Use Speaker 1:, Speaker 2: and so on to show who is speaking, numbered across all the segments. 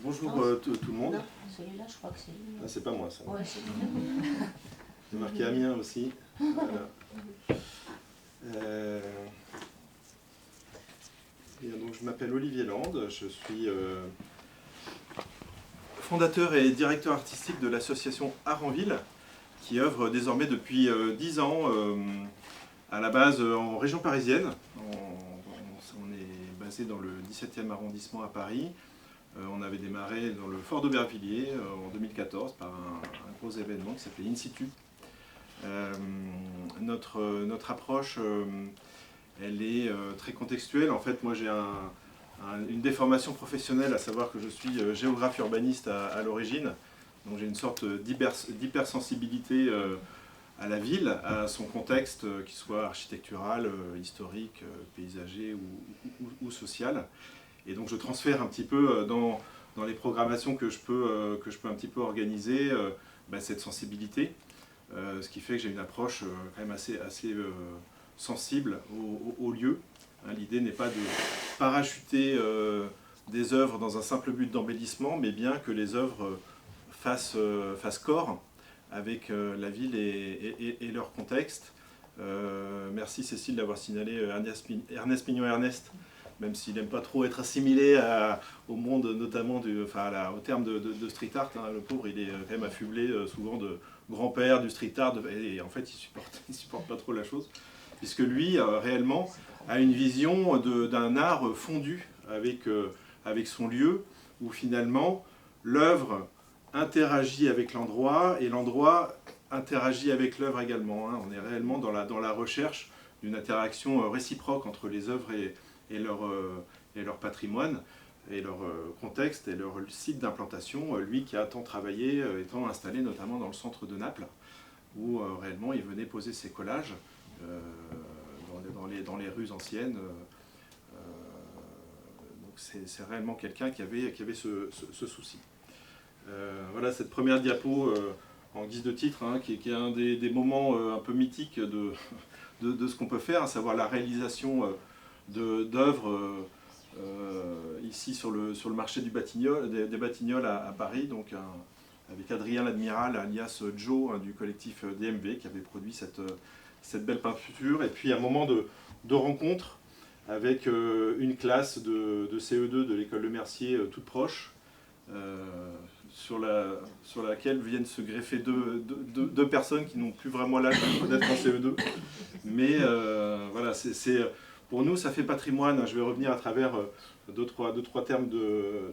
Speaker 1: bonjour tout le monde.
Speaker 2: Non, celui-là, je crois que c'est lui.
Speaker 1: Ah, c'est pas moi ça.
Speaker 2: Ouais, c'est lui.
Speaker 1: C'est marqué Amiens aussi. Voilà. Et donc, je m'appelle Olivier Land, je suis fondateur et directeur artistique de l'association Art en Ville, qui œuvre désormais depuis 10 ans à la base en région parisienne. On est basé dans le 17e arrondissement à Paris. On avait démarré dans le Fort d'Aubervilliers en 2014 par un gros événement qui s'appelait In Situ. Notre approche, elle est très contextuelle. En fait, moi j'ai une déformation professionnelle, à savoir que je suis géographe urbaniste à l'origine. Donc j'ai une sorte d'hypersensibilité à la ville, à son contexte, qu'il soit architectural, historique, paysager ou social. Et donc je transfère un petit peu dans les programmations que je peux un petit peu organiser cette sensibilité. Ce qui fait que j'ai une approche quand même assez sensible au lieu. L'idée n'est pas de parachuter des œuvres dans un simple but d'embellissement, mais bien que les œuvres fassent corps avec la ville et leur contexte. Merci Cécile d'avoir signalé Ernest Mignon-Ernest, même s'il n'aime pas trop être assimilé au monde, notamment au terme de street art. Le pauvre, il est quand même affublé souvent de grand-père du street art, et en fait, il supporte pas trop la chose, puisque lui, réellement, a une vision d'un art fondu avec son lieu, où finalement, l'œuvre interagit avec l'endroit, et l'endroit interagit avec l'œuvre également. On est réellement dans la recherche d'une interaction réciproque entre les œuvres et leur patrimoine, et leur contexte, et leur site d'implantation. Lui qui a tant travaillé, étant installé notamment dans le centre de Naples, où réellement il venait poser ses collages dans les rues anciennes. Donc c'est réellement quelqu'un qui avait ce souci. Voilà cette première diapo en guise de titre, qui est un des moments un peu mythiques de ce qu'on peut faire, à savoir la réalisation d'œuvres ici sur le marché des Batignolles à Paris, donc avec Adrien l'Admiral, alias Joe, du collectif DMV, qui avait produit cette belle peinture. Et puis un moment de rencontre avec une classe de CE2 de l'école Le Mercier toute proche, sur laquelle viennent se greffer deux personnes qui n'ont plus vraiment l'âge d'être en CE2. Mais voilà, pour nous, ça fait patrimoine. Je vais revenir à travers deux, trois termes de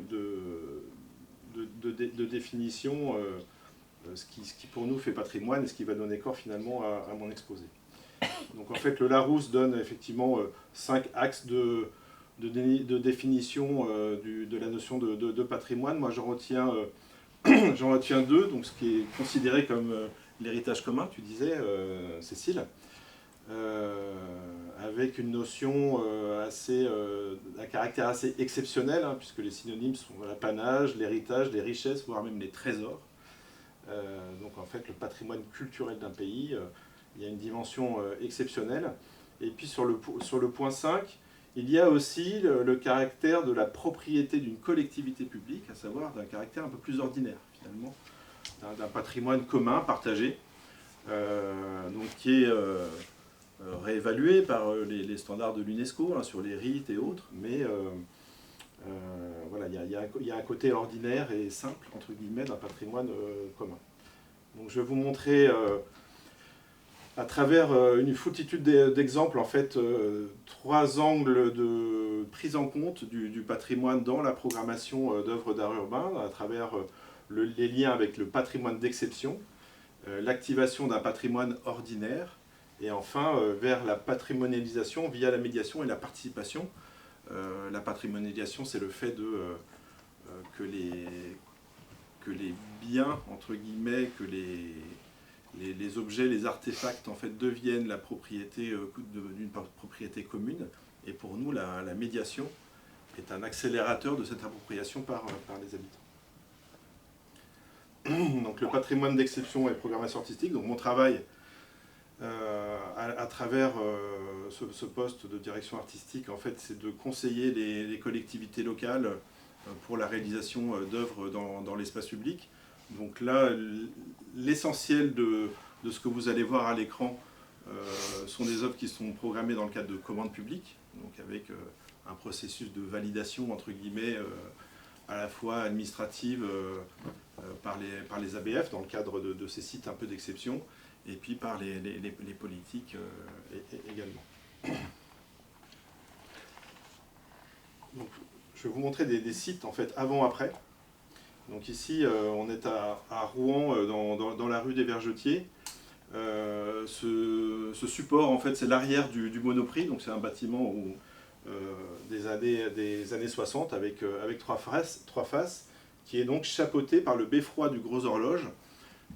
Speaker 1: définition, ce qui pour nous fait patrimoine et ce qui va donner corps finalement à mon exposé. Donc en fait, le Larousse donne effectivement 5 axes de définition de la notion de patrimoine. Moi, j'en retiens 2, donc ce qui est considéré comme l'héritage commun, tu disais, Cécile. Avec une notion à caractère assez exceptionnel, puisque les synonymes sont l'apanage, l'héritage, les richesses, voire même les trésors. Donc en fait, le patrimoine culturel d'un pays, il y a une dimension exceptionnelle. Et puis sur le point 5, il y a aussi le caractère de la propriété d'une collectivité publique, à savoir d'un caractère un peu plus ordinaire, finalement, d'un patrimoine commun, partagé, donc qui est réévalué par les standards de l'UNESCO, sur les rites et autres, mais voilà, il y a un côté ordinaire et simple, entre guillemets, d'un patrimoine commun. Donc je vais vous montrer à travers une foultitude d'exemples, en fait, 3 angles de prise en compte du patrimoine dans la programmation d'œuvres d'art urbain, à travers les liens avec le patrimoine d'exception, l'activation d'un patrimoine ordinaire, et enfin vers la patrimonialisation via la médiation et la participation. La patrimonialisation, c'est le fait que les biens, entre guillemets, que les objets, les artefacts, en fait, deviennent la propriété d'une propriété commune. Et pour nous, la médiation est un accélérateur de cette appropriation par les habitants. Donc le patrimoine d'exception et programmation artistique. Donc mon travail à travers ce poste de direction artistique, en fait, c'est de conseiller les collectivités locales pour la réalisation d'œuvres dans l'espace public. Donc là, l'essentiel de ce que vous allez voir à l'écran sont des œuvres qui sont programmées dans le cadre de commandes publiques, donc avec un processus de validation, entre guillemets, à la fois administrative par les ABF, dans le cadre de ces sites un peu d'exception, et puis par les politiques également. Donc, je vais vous montrer des sites en fait avant-après. Donc ici, on est à Rouen, dans la rue des Vergetiers. Ce support, en fait, c'est l'arrière du Monoprix. Donc c'est un bâtiment des années 60 avec trois faces, qui est donc chapeauté par le Beffroi du Gros Horloge,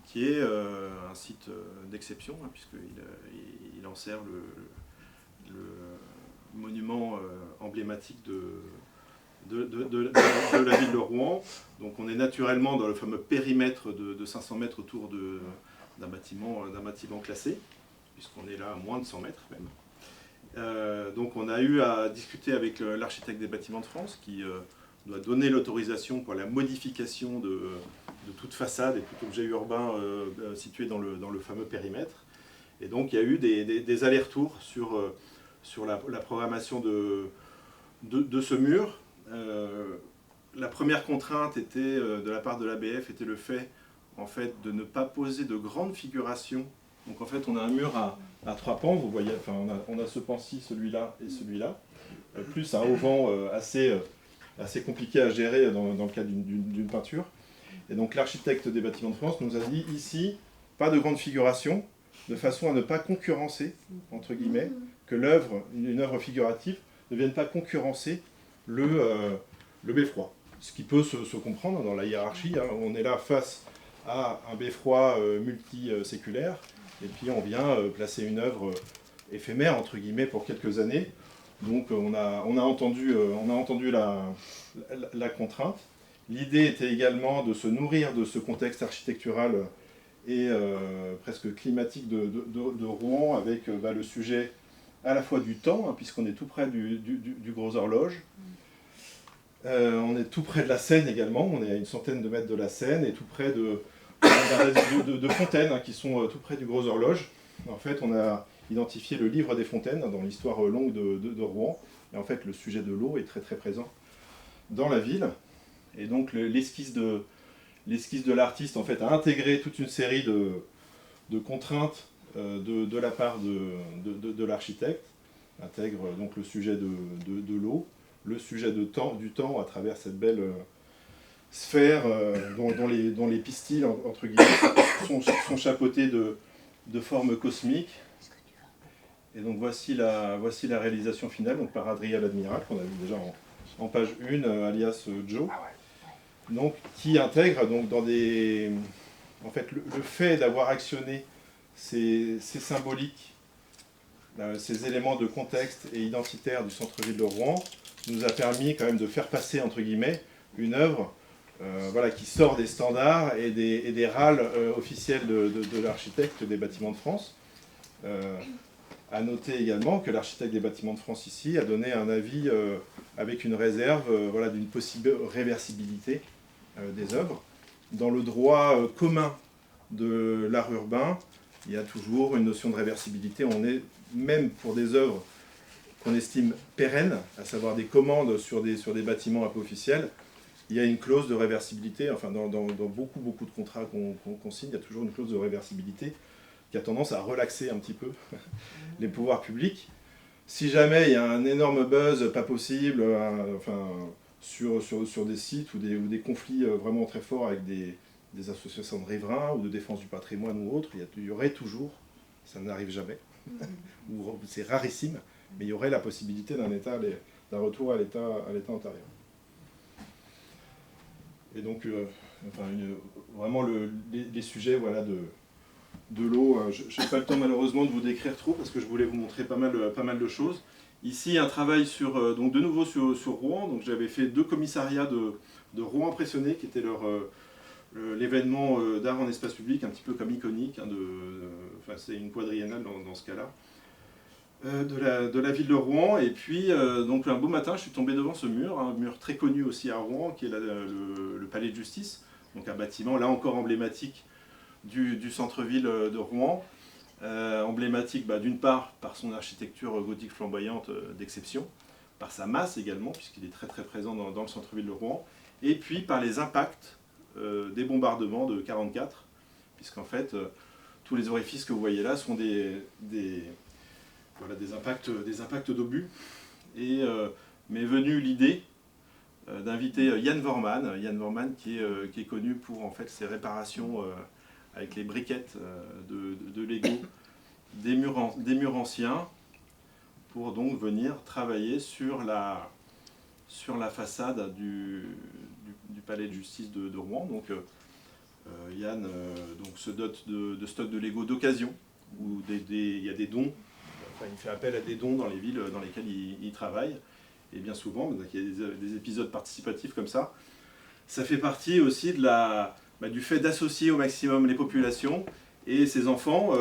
Speaker 1: qui est un site d'exception, hein, puisqu'il en sert le monument emblématique de la ville de Rouen. Donc on est naturellement dans le fameux périmètre de 500 mètres autour d'un bâtiment classé, puisqu'on est là à moins de 100 mètres même. Donc on a eu à discuter avec l'architecte des Bâtiments de France, qui doit donner l'autorisation pour la modification de toute façade et tout objet urbain situé dans le fameux périmètre. Et donc il y a eu des allers-retours sur la programmation de ce mur. La première contrainte était, de la part de l'ABF, était le fait, en fait, de ne pas poser de grandes figurations. Donc en fait, on a un mur à 3 pans, vous voyez, enfin, on a ce pan-ci, celui-là et celui-là, plus un auvent assez compliqué à gérer dans le cadre d'une peinture. Et donc l'architecte des Bâtiments de France nous a dit, ici, pas de grandes figurations, de façon à ne pas concurrencer, entre guillemets, que une œuvre figurative ne vienne pas concurrencer le beffroi. Ce qui peut se comprendre dans la hiérarchie, hein. On est là face à un beffroi multiséculaire, et puis on vient placer une œuvre éphémère, entre guillemets, pour quelques années. Donc on a entendu la contrainte. L'idée était également de se nourrir de ce contexte architectural et presque climatique de Rouen, avec le sujet à la fois du temps, hein, puisqu'on est tout près du Gros Horloge. On est tout près de la Seine également, on est à une centaine de mètres de la Seine, et tout près de fontaines, hein, qui sont tout près du Gros Horloge. En fait, on a identifié le livre des fontaines, hein, dans l'histoire longue de Rouen. Et en fait, le sujet de l'eau est très très présent dans la ville. Et donc l'esquisse de l'artiste, en fait, a intégré toute une série de contraintes de la part de l'architecte. Intègre donc le sujet de l'eau, le sujet du temps à travers cette belle sphère dont les pistils, entre guillemets, sont chapeautés de formes cosmiques. Et donc voici la réalisation finale, donc par Adrien l'Admiral, qu'on a vu déjà en page 1, alias Joe, donc, qui intègre donc, dans des... En fait, le fait d'avoir actionné ces symboliques, ces éléments de contexte et identitaire du centre-ville de Rouen, nous a permis quand même de faire passer, entre guillemets, une œuvre qui sort des standards et des râles officiels de l'architecte des Bâtiments de France. À noter également que l'architecte des Bâtiments de France ici a donné un avis avec une réserve d'une possible réversibilité des œuvres. Dans le droit commun de l'art urbain, il y a toujours une notion de réversibilité. On est, même pour des œuvres qu'on estime pérennes, à savoir des commandes sur des bâtiments un peu officiels, il y a une clause de réversibilité. Enfin, dans beaucoup de contrats qu'on signe, il y a toujours une clause de réversibilité qui a tendance à relaxer un petit peu les pouvoirs publics. Si jamais il y a un énorme buzz pas possible, sur des sites ou des conflits vraiment très forts avec des associations de riverains ou de défense du patrimoine ou autres, il y aurait toujours, ça n'arrive jamais, ou c'est rarissime, mais il y aurait la possibilité d'un retour à l'état antérieur. Et donc, vraiment les sujets de l'eau, je n'ai pas le temps malheureusement de vous décrire trop, parce que je voulais vous montrer pas mal de choses. Ici, un travail donc de nouveau sur Rouen. Donc j'avais fait 2 commissariats de Rouen Impressionné, qui était l'événement d'art en espace public, un petit peu comme iconique, hein, c'est une quadriennale dans ce cas-là. de la ville de Rouen. Et puis, donc un beau matin, je suis tombé devant ce mur, un mur très connu aussi à Rouen, qui est le palais de justice. Donc un bâtiment, là encore emblématique du centre-ville de Rouen. Emblématique d'une part par son architecture gothique flamboyante d'exception, par sa masse également, puisqu'il est très très présent dans le centre-ville de Rouen, et puis par les impacts des bombardements de 1944, puisqu'en fait tous les orifices que vous voyez là sont des impacts d'obus. Et m'est venue l'idée d'inviter Jan Worman qui est connu pour en fait ses réparations avec les briquettes de Lego des murs anciens, pour donc venir travailler sur la façade du palais de justice de Rouen. Donc Yann donc, se dote de stocks de Lego d'occasion, où il y a des dons, enfin, il fait appel à des dons dans les villes dans lesquelles il travaille, et bien souvent, donc, il y a des épisodes participatifs comme ça. Ça fait partie aussi du fait d'associer au maximum les populations et ces enfants.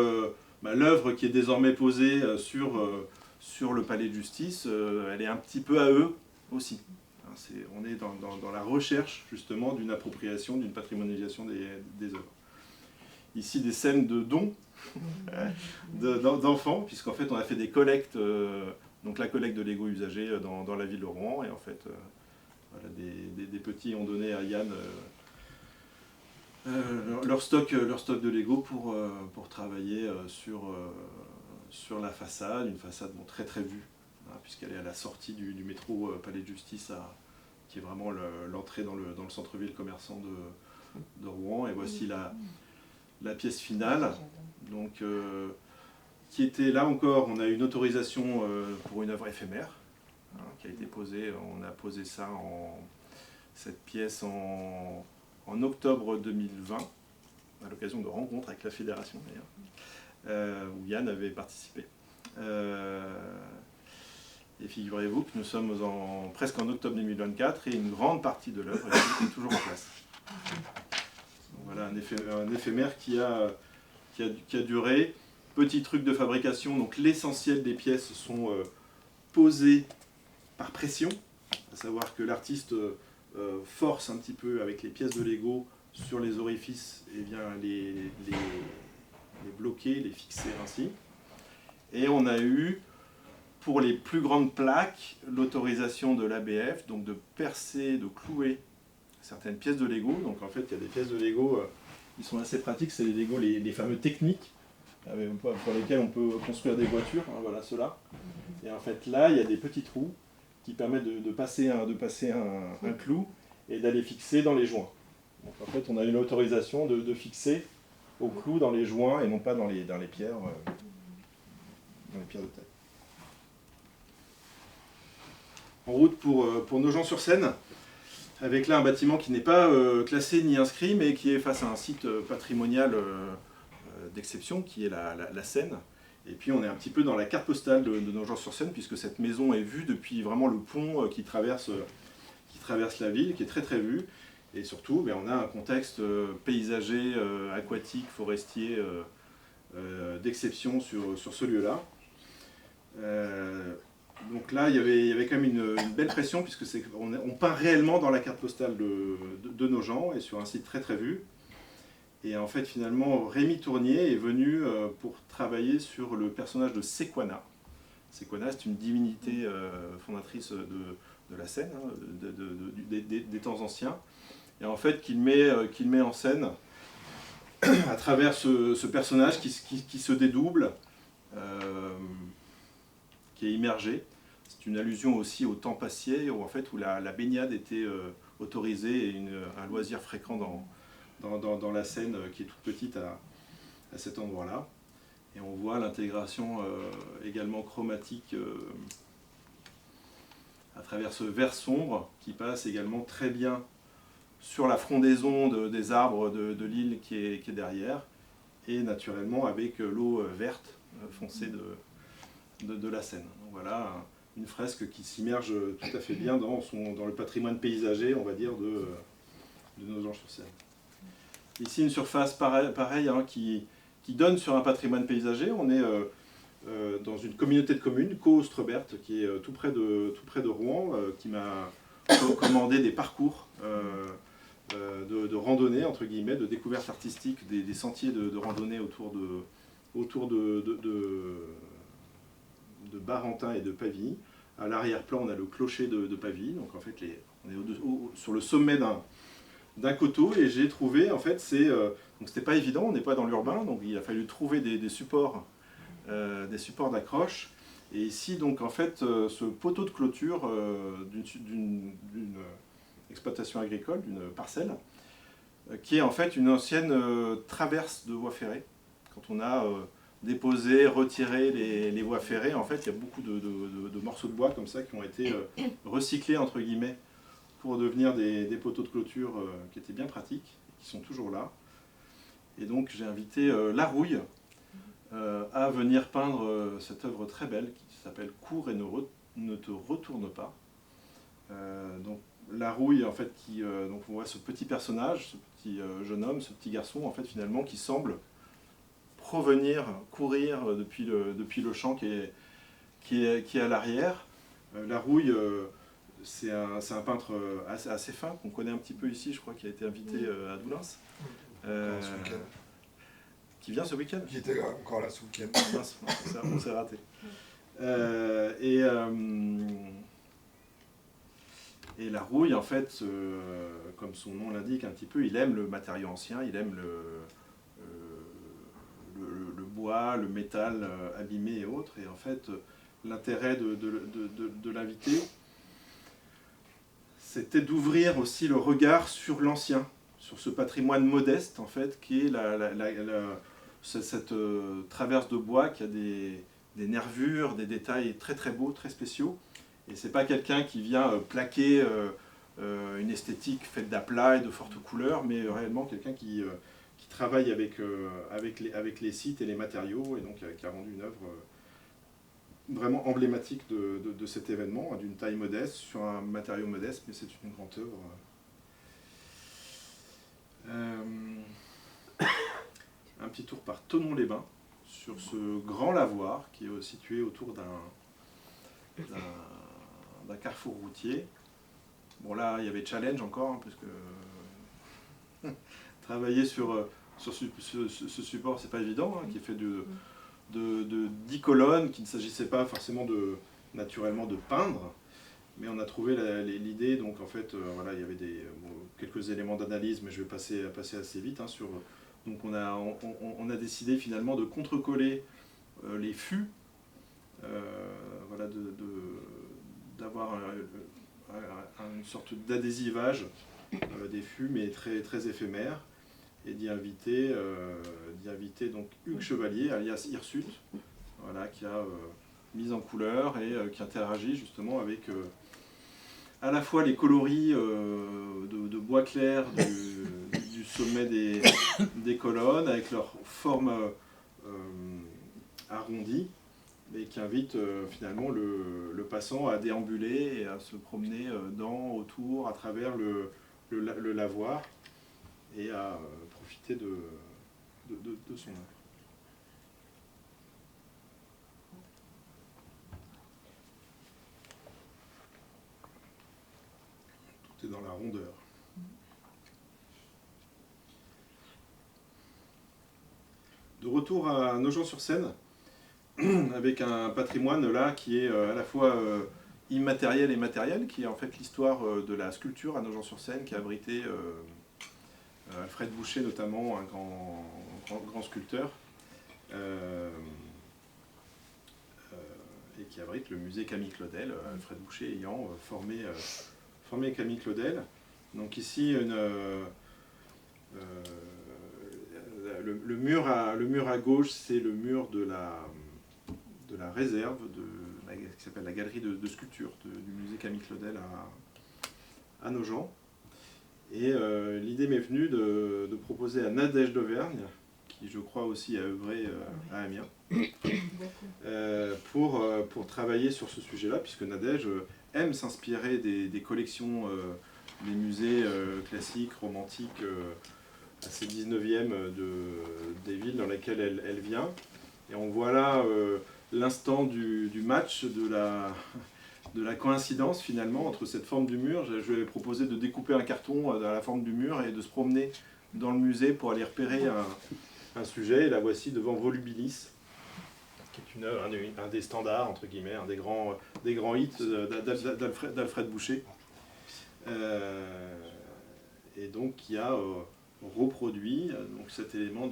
Speaker 1: L'œuvre qui est désormais posée sur le palais de justice, elle est un petit peu à eux aussi. On est dans la recherche justement d'une appropriation, d'une patrimonialisation des œuvres. Ici des scènes de dons d'enfants, puisqu'en fait on a fait des collectes, donc la collecte de Lego usagés dans la ville de Rouen, et en fait voilà, des petits ont donné à Yann leur stock de Lego pour travailler sur la façade, une façade très très vue, hein, puisqu'elle est à la sortie du métro Palais de Justice, qui est vraiment l'entrée dans le centre-ville commerçant de Rouen. Et voici la pièce finale, donc, qui était là encore, on a une autorisation pour une œuvre éphémère, hein, qui a été posée, on a posé ça cette pièce en octobre 2020, à l'occasion de rencontres avec la fédération d'ailleurs, où Yann avait participé. Et figurez-vous que nous sommes presque en octobre 2024 et une grande partie de l'œuvre est toujours en place. Donc voilà un éphémère qui a duré. Petit truc de fabrication, donc l'essentiel des pièces sont posées par pression, à savoir que l'artiste force un petit peu avec les pièces de Lego sur les orifices, et bien les bloquer, les fixer ainsi. Et on a eu, pour les plus grandes plaques, l'autorisation de l'ABF, donc de percer, de clouer certaines pièces de Lego. Donc en fait, il y a des pièces de Lego qui sont assez pratiques, c'est les Lego, les fameux techniques, pour lesquels on peut construire des voitures, hein, voilà ceux-là. Et en fait là, il y a des petits trous qui permettent de passer un clou et d'aller fixer dans les joints. Donc en fait, on a une autorisation de fixer au clou dans les joints et non pas dans les pierres, de taille. En route pour Nogent-sur-Seine, avec là un bâtiment qui n'est pas classé ni inscrit, mais qui est face à un site patrimonial d'exception, qui est la Seine. Et puis on est un petit peu dans la carte postale de Nogent-sur-Seine, puisque cette maison est vue depuis vraiment le pont qui traverse la ville, qui est très très vue. Et surtout, on a un contexte paysager, aquatique, forestier d'exception sur ce lieu-là. Donc là, il y avait quand même une belle pression, puisque on peint réellement dans la carte postale de Nogent, et sur un site très très vu. Et en fait, finalement, Rémi Tournier est venu pour travailler sur le personnage de Sequana. Sequana, c'est une divinité fondatrice de la Seine, hein, des temps anciens. Et en fait, qu'il met en scène à travers ce personnage qui se dédouble, qui est immergé. C'est une allusion aussi au temps passé, où la baignade était autorisée et un loisir fréquent dans la Seine, qui est toute petite à cet endroit-là. Et on voit l'intégration également chromatique à travers ce vert sombre qui passe également très bien sur la frondaison des arbres de l'île qui est derrière, et naturellement avec l'eau verte foncée de la Seine. Donc voilà une fresque qui s'immerge tout à fait bien dans le patrimoine paysager, on va dire, de Nogent-sur-Seine. Ici une surface pareille, hein, qui donne sur un patrimoine paysager. On est dans une communauté de communes, Caux-Ostrebert, qui est tout près de Rouen, qui m'a commandé des parcours de randonnée, entre guillemets, de découverte artistique, des sentiers de randonnée autour de Barentin et de Pavilly. À l'arrière-plan, on a le clocher de Pavilly, donc en fait, on est sur le sommet d'un coteau, et j'ai trouvé, en fait, donc c'était pas évident, on n'est pas dans l'urbain, donc il a fallu trouver des supports d'accroche. Et ici, donc, en fait, ce poteau de clôture d'une exploitation agricole, d'une parcelle, qui est en fait une ancienne traverse de voies ferrées. Quand on a déposé, retiré les voies ferrées, en fait, il y a beaucoup de morceaux de bois comme ça qui ont été recyclés, entre guillemets, pour devenir des poteaux de clôture qui étaient bien pratiques, qui sont toujours là. Et donc j'ai invité Larouille à venir peindre cette œuvre très belle qui s'appelle « Cours et ne te retourne pas ». Donc Larouille, en fait, donc on voit ce petit personnage, ce petit jeune homme, ce petit garçon, en fait, finalement, qui semble courir depuis le champ qui est à l'arrière. Larouille, c'est un peintre assez fin, qu'on connaît un petit peu ici, je crois qu'il a été invité à Doullens.
Speaker 3: Ce week-end.
Speaker 1: Qui vient ce week-end?
Speaker 3: Qui était encore là ce week-end.
Speaker 1: Mince, on s'est raté. Et Larouille, en fait, comme son nom l'indique un petit peu, il aime le matériau ancien, il aime le bois, le métal abîmé et autres. Et en fait, l'intérêt de l'invité, c'était d'ouvrir aussi le regard sur l'ancien, sur ce patrimoine modeste, en fait, qui est cette traverse de bois qui a des nervures, des détails très très beaux, très spéciaux. Et c'est pas quelqu'un qui vient plaquer une esthétique faite d'aplats et de fortes couleurs, mais réellement quelqu'un qui travaille avec les sites et les matériaux, et donc qui a rendu une œuvre vraiment emblématique de cet événement, d'une taille modeste, sur un matériau modeste, mais c'est une grande œuvre. Un petit tour par Thonon-les-Bains, sur ce grand lavoir qui est situé autour d'un carrefour routier. Bon, là, il y avait challenge encore, hein, parce que travailler sur ce support, c'est pas évident, hein, qui est fait de 10 colonnes, qu'il ne s'agissait pas forcément naturellement de peindre, mais on a trouvé l'idée, donc en fait, voilà, il y avait quelques éléments d'analyse, mais je vais passer assez vite, hein, donc on a décidé finalement de contre-coller les fûts, voilà, d'avoir une sorte d'adhésivage des fûts, mais très, très éphémère, et d'y inviter donc Hugues Chevalier, alias Hirsute, voilà, qui a mis en couleur et qui interagit justement avec à la fois les coloris de bois clair du sommet des colonnes, avec leur forme arrondie, et qui invite finalement le passant à déambuler et à se promener autour, à travers le lavoir, et à profiter de son œuvre. Tout est dans la rondeur. De retour à Nogent-sur-Seine, avec un patrimoine là qui est à la fois immatériel et matériel, qui est en fait l'histoire de la sculpture à Nogent-sur-Seine, qui a abrité Alfred Boucher notamment, un grand sculpteur, et qui abrite le musée Camille Claudel, Alfred Boucher ayant formé Camille Claudel. Donc ici, le mur à gauche, c'est le mur de la réserve qui s'appelle la galerie de sculpture du musée Camille Claudel à Nogent. Et l'idée m'est venue de proposer à Nadège d'Auvergne, qui je crois aussi a œuvré à Amiens, pour travailler sur ce sujet-là, puisque Nadège aime s'inspirer des collections des musées classiques, romantiques, assez 19e des villes dans lesquelles elle vient. Et on voit là l'instant du match, de la coïncidence finalement entre cette forme du mur. Je lui ai proposé de découper un carton dans la forme du mur et de se promener dans le musée pour aller repérer un sujet. Et la voici devant Volubilis, qui est un des standards, entre guillemets, un des grands hits d'Alfred Boucher. Et donc qui a reproduit donc cet élément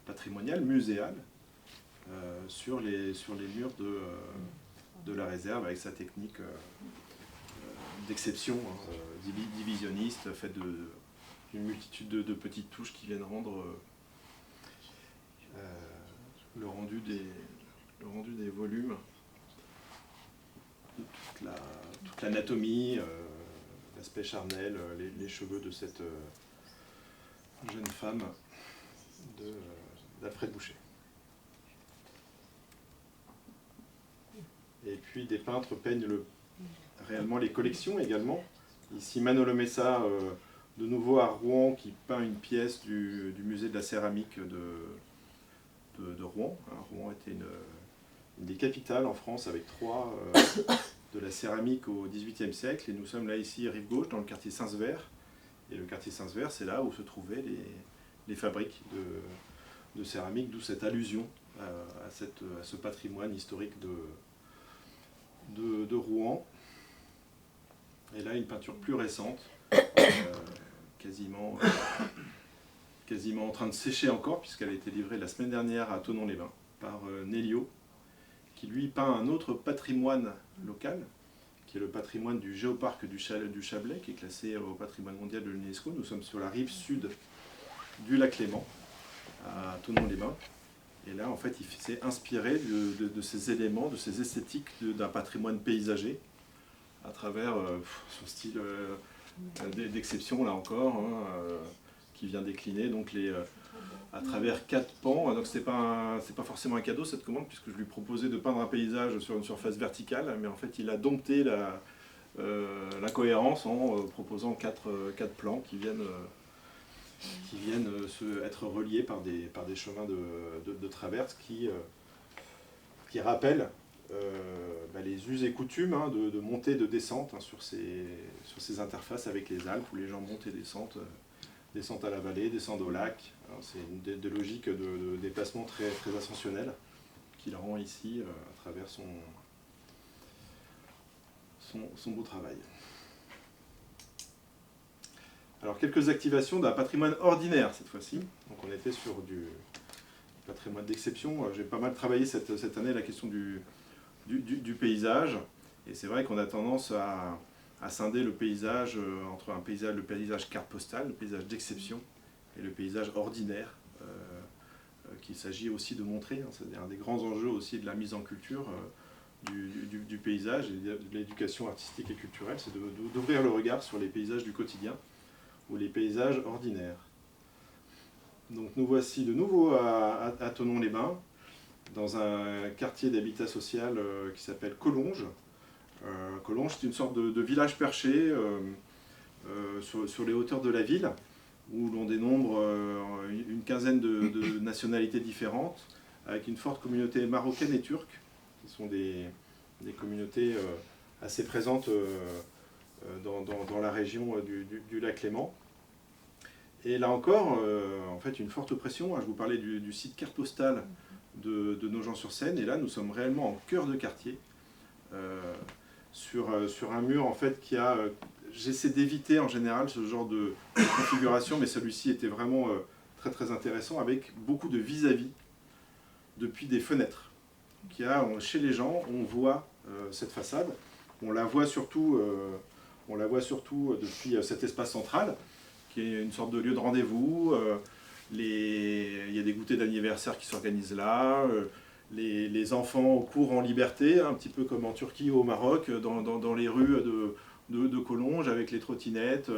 Speaker 1: patrimonial, muséal, sur les murs de la réserve, avec sa technique d'exception, divisionniste, faite d'une multitude de petites touches qui viennent rendre le rendu des volumes, toute l'anatomie, l'aspect charnel, les cheveux de cette jeune femme d'Alfred Boucher. Et puis des peintres peignent réellement les collections également. Ici Manolo Messa, de nouveau à Rouen, qui peint une pièce du musée de la céramique de Rouen. Rouen était une des capitales en France avec trois de la céramique au XVIIIe siècle. Et nous sommes là ici, rive gauche, dans le quartier Saint-Sever. Et le quartier Saint-Sever, c'est là où se trouvaient les fabriques de céramique, d'où cette allusion à ce patrimoine historique de Rouen. Et là, une peinture plus récente, quasiment en train de sécher encore, puisqu'elle a été livrée la semaine dernière à Thonon-les-Bains par Nélio, qui lui peint un autre patrimoine local, qui est le patrimoine du géoparc du Chablais, qui est classé au patrimoine mondial de l'UNESCO. Nous sommes sur la rive sud du lac Léman, à Thonon-les-Bains. Et là, en fait, il s'est inspiré de ces éléments, de ces esthétiques d'un patrimoine paysager, à travers son style d'exception, là encore, qui vient décliner donc à travers 4 pans. Donc c'est pas forcément un cadeau cette commande, puisque je lui proposais de peindre un paysage sur une surface verticale, mais en fait il a dompté la cohérence en proposant 4 plans qui viennent être reliés par des chemins de traverse qui rappellent les us et coutumes de montée et de descente sur ces interfaces avec les Alpes, où les gens montent et descendent à la vallée, descendent au lac. C'est des logiques de déplacement très, très ascensionnelles qu'il rend ici à travers son beau travail. Alors, quelques activations d'un patrimoine ordinaire cette fois-ci. Donc on était sur du patrimoine d'exception. J'ai pas mal travaillé cette année la question du paysage. Et c'est vrai qu'on a tendance à scinder le paysage entre le paysage carte postale, le paysage d'exception, et le paysage ordinaire, qu'il s'agit aussi de montrer. C'est un des grands enjeux aussi de la mise en culture du paysage et de l'éducation artistique et culturelle, c'est d'ouvrir le regard sur les paysages du quotidien ou les paysages ordinaires. Donc nous voici de nouveau à Thonon-les-Bains, dans un quartier d'habitat social qui s'appelle Collonges. Collonges, c'est une sorte de village perché sur les hauteurs de la ville, où l'on dénombre une quinzaine de nationalités différentes, avec une forte communauté marocaine et turque, qui sont des communautés assez présentes dans la région du lac Léman. Et là encore, en fait, une forte pression. Je vous parlais du site carte postale de Nogent-sur-Seine, et là, nous sommes réellement en cœur de quartier, sur un mur en fait qui a... J'essaie d'éviter en général ce genre de configuration, mais celui-ci était vraiment très très intéressant, avec beaucoup de vis-à-vis depuis des fenêtres. Chez les gens, on voit cette façade, on la voit surtout depuis cet espace central, qui est une sorte de lieu de rendez-vous. Il y a des goûters d'anniversaire qui s'organisent là. Les enfants courent en liberté, un petit peu comme en Turquie ou au Maroc, dans les rues de Collonges, avec les trottinettes,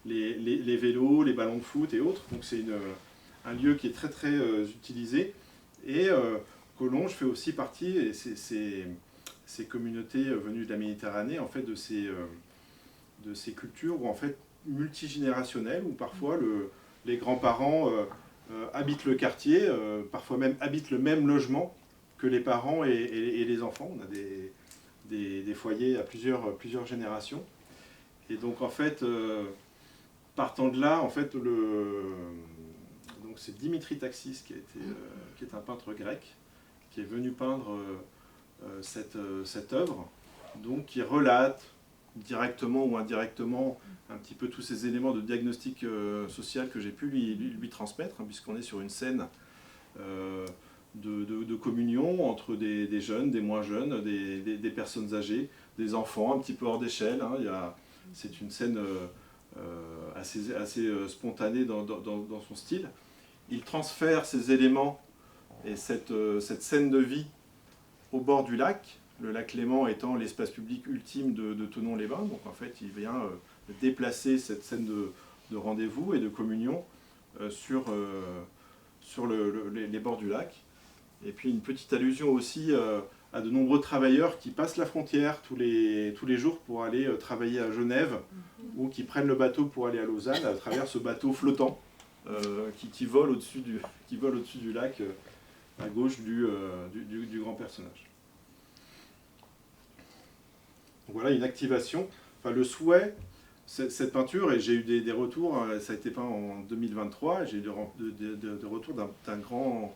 Speaker 1: les vélos, les ballons de foot et autres. Donc c'est un lieu qui est très très utilisé. Et Collonges fait aussi partie, et ces communautés venues de la Méditerranée, en fait, de ces cultures où, en fait, multigénérationnelles, où parfois les grands-parents habitent le quartier, parfois même habitent le même logement, que les parents et les enfants. On a des foyers à plusieurs générations. Et donc en fait, partant de là, en fait, donc c'est Dimitri Taxis qui est un peintre grec, qui est venu peindre cette œuvre, donc qui relate directement ou indirectement un petit peu tous ces éléments de diagnostic social que j'ai pu lui transmettre, hein, puisqu'on est sur une scène de communion entre des jeunes, des moins jeunes, des personnes âgées, des enfants un petit peu hors d'échelle. Hein. C'est une scène assez spontanée dans son style. Il transfère ces éléments et cette scène de vie au bord du lac, le lac Léman étant l'espace public ultime de Thonon-les-Bains. Donc en fait, il vient déplacer cette scène de rendez-vous et de communion sur les bords du lac. Et puis une petite allusion aussi à de nombreux travailleurs qui passent la frontière tous les jours pour aller travailler à Genève ou qui prennent le bateau pour aller à Lausanne à travers ce bateau flottant qui vole au-dessus du lac à gauche du grand personnage. Donc voilà une activation, enfin le souhait, cette peinture, et j'ai eu des retours, ça a été peint en 2023, j'ai eu des retours d'un grand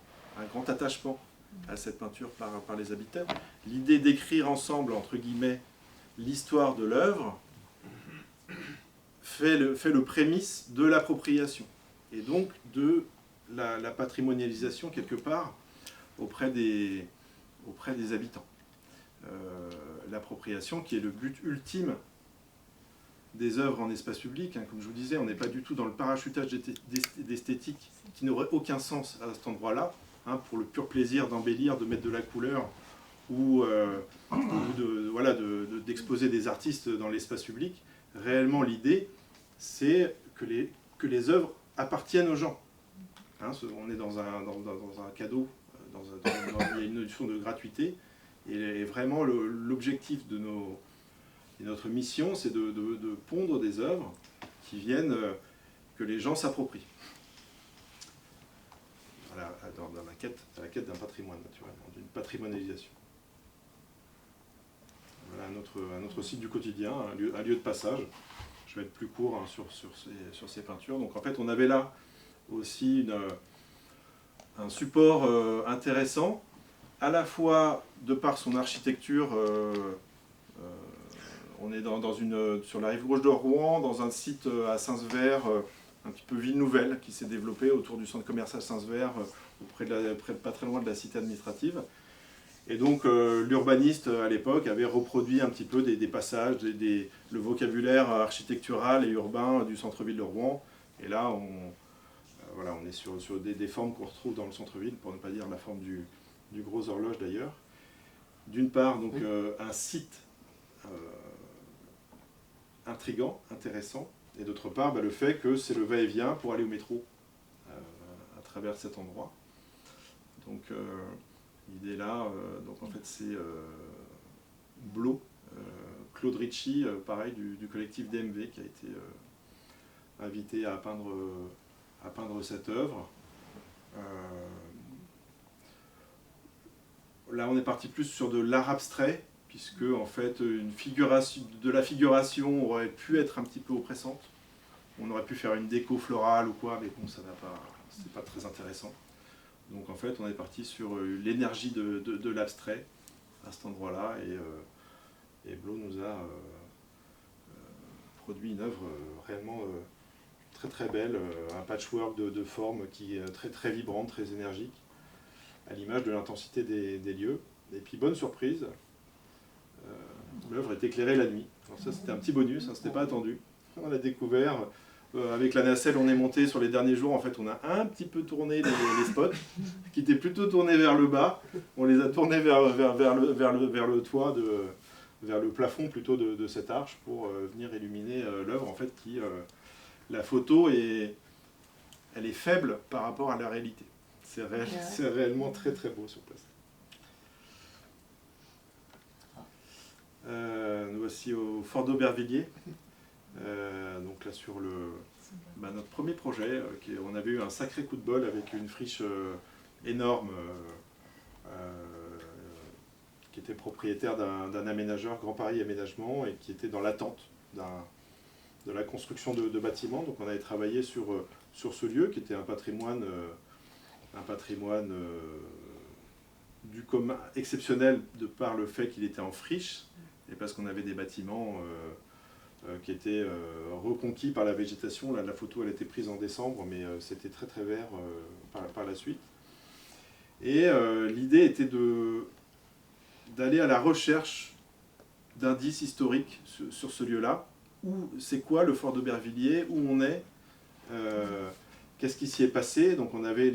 Speaker 1: attachement à cette peinture par les habitants. L'idée d'écrire ensemble, entre guillemets, l'histoire de l'œuvre fait le prémisse de l'appropriation et donc de la patrimonialisation quelque part auprès des habitants. L'appropriation qui est le but ultime des œuvres en espace public. Hein, comme je vous disais, on n'est pas du tout dans le parachutage d'esthétique qui n'aurait aucun sens à cet endroit-là, hein, pour le pur plaisir d'embellir, de mettre de la couleur ou d'exposer des artistes dans l'espace public. Réellement, l'idée, c'est que les œuvres appartiennent aux gens. Hein, on est dans un cadeau, il y a une notion de gratuité, et vraiment l'objectif de notre mission, c'est de pondre des œuvres qui viennent, que les gens s'approprient. Voilà, à la quête d'un patrimoine, naturellement, d'une patrimonialisation. Voilà un autre site du quotidien, un lieu de passage. Je vais être plus court, hein, sur ces peintures. Donc en fait, on avait là aussi un support intéressant, à la fois de par son architecture. On est sur la rive gauche de Rouen, dans un site à Saint-Sever, un petit peu ville nouvelle, qui s'est développé autour du centre commercial Saint-Sever, pas très loin de la cité administrative. Et donc l'urbaniste à l'époque avait reproduit un petit peu des passages, le vocabulaire architectural et urbain du centre-ville de Rouen. Et là, on est sur des formes qu'on retrouve dans le centre-ville, pour ne pas dire la forme du gros horloge d'ailleurs. D'une part, donc, un site intrigant, intéressant, et d'autre part, le fait que c'est le va-et-vient pour aller au métro à travers cet endroit. Donc l'idée là, donc en fait c'est Blo, Claude Ritchie, pareil, du collectif DMV, qui a été invité à peindre cette œuvre. Là on est parti plus sur de l'art abstrait, puisque en fait de la figuration aurait pu être un petit peu oppressante. On aurait pu faire une déco florale ou quoi, mais bon, c'est pas très intéressant. Donc en fait on est parti sur l'énergie de l'abstrait à cet endroit-là, et Blo nous a produit une œuvre réellement très très belle, un patchwork de formes qui est très très vibrante, très énergique, à l'image de l'intensité des lieux. Et puis bonne surprise, l'œuvre est éclairée la nuit. Alors ça c'était un petit bonus, hein, c'était pas attendu. On l'a découvert. Avec la nacelle, on est monté sur les derniers jours. En fait, on a un petit peu tourné les spots qui étaient plutôt tournés vers le bas. On les a tournés vers le toit, vers le plafond plutôt de cette arche pour venir illuminer l'œuvre. En fait, la photo elle est faible par rapport à la réalité. C'est réellement très très beau sur place. Nous voici au Fort d'Aubervilliers. Donc là sur notre premier projet, on avait eu un sacré coup de bol avec une friche énorme qui était propriétaire d'un aménageur, Grand Paris Aménagement, et qui était dans l'attente de la construction de bâtiments. Donc on avait travaillé sur ce lieu, qui était un patrimoine du commun exceptionnel de par le fait qu'il était en friche, et parce qu'on avait des bâtiments qui étaient reconquis par la végétation. Là, la photo elle a été prise en décembre, mais c'était très très vert par la suite. Et l'idée était d'aller à la recherche d'indices historiques sur ce lieu-là. C'est quoi le fort d'Aubervilliers, où on est, qu'est-ce qui s'y est passé. Donc on avait